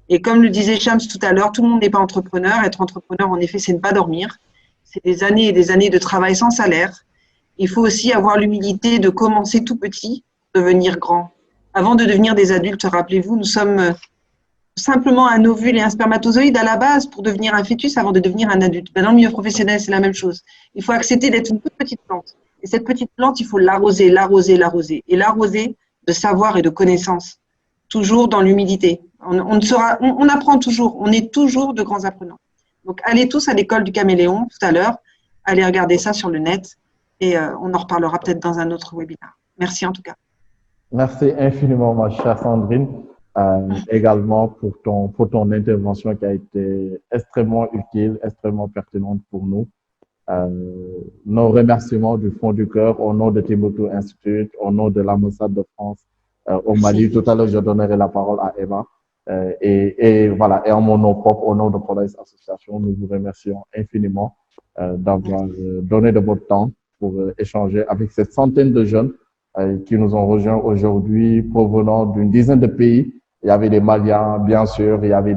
Et comme le disait Shams tout à l'heure, tout le monde n'est pas entrepreneur. Être entrepreneur, en effet, c'est ne pas dormir. C'est des années et des années de travail sans salaire. Il faut aussi avoir l'humilité de commencer tout petit, devenir grand. Avant de devenir des adultes, rappelez-vous, nous sommes simplement un ovule et un spermatozoïde à la base pour devenir un fœtus avant de devenir un adulte. Dans le milieu professionnel, c'est la même chose. Il faut accepter d'être une toute petite plante. Et cette petite plante, il faut l'arroser, l'arroser, l'arroser. Et l'arroser de savoir et de connaissance. Toujours dans l'humilité. On apprend toujours. On est toujours de grands apprenants. Donc, allez tous à l'école du Caméléon tout à l'heure. Allez regarder ça sur le net. Et on en reparlera peut-être dans un autre webinaire. Merci en tout cas. Merci infiniment, ma chère Sandrine. Également pour ton intervention qui a été extrêmement utile, extrêmement pertinente pour nous. Nos remerciements du fond du cœur au nom de Timbuktu Institute, au nom de l'ambassade de France au Mali. Tout à l'heure, je donnerai la parole à Emma. Et voilà, et en mon nom propre, au nom de Polaris Association, nous vous remercions infiniment d'avoir donné de votre temps pour échanger avec cette centaine de jeunes qui nous ont rejoints aujourd'hui, provenant d'une dizaine de pays. Il y avait des Maliens, bien sûr, il y avait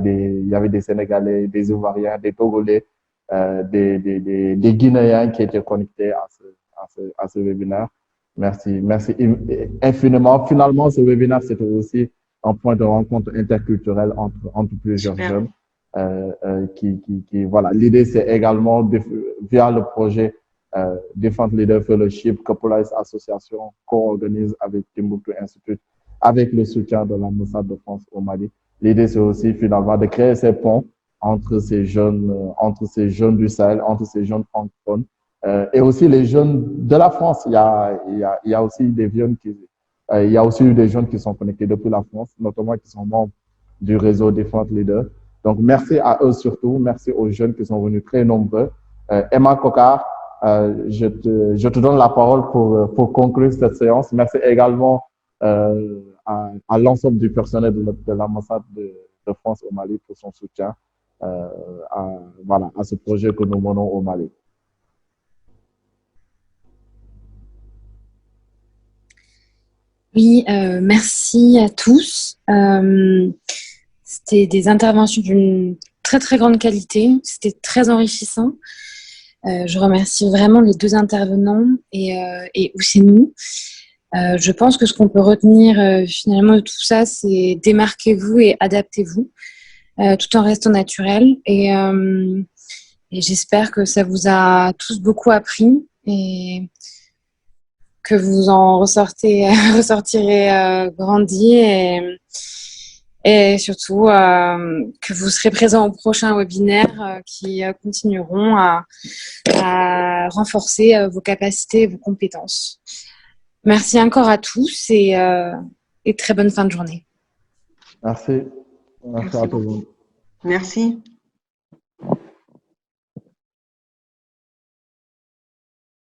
des Sénégalais, des Ivoiriens, des Togolais, des Guinéens qui étaient connectés à ce webinaire. Merci infiniment. Finalement, ce webinaire, c'était aussi un point de rencontre interculturelle entre plusieurs jeunes. Voilà. L'idée, c'est également, via le projet Defense Leader Fellowship que Polaris Association co-organise avec Timbuktu Institute, avec le soutien de l'ambassade de France au Mali. L'idée, c'est aussi finalement de créer ces ponts entre ces jeunes du Sahel, entre ces jeunes francophones, et aussi les jeunes de la France. Il y a aussi des jeunes qui sont connectés depuis la France, notamment qui sont membres du réseau Defense Leader. Donc, merci à eux surtout. Merci aux jeunes qui sont venus très nombreux. Emma Kokar, je te donne la parole pour conclure cette séance. Merci également à l'ensemble du personnel de l'ambassade de France au Mali pour son soutien à ce projet que nous menons au Mali. Oui, merci à tous. C'était des interventions d'une très très grande qualité. C'était très enrichissant. Je remercie vraiment les deux intervenants et Ousseynou. Je pense que ce qu'on peut retenir finalement de tout ça, c'est démarquez-vous et adaptez-vous, tout en restant naturel. Et j'espère que ça vous a tous beaucoup appris et que vous en ressortirez grandi et surtout que vous serez présents au prochain webinaire qui continueront à renforcer vos capacités et vos compétences. Merci encore à tous et très bonne fin de journée. Merci. Merci à tout le monde. Merci.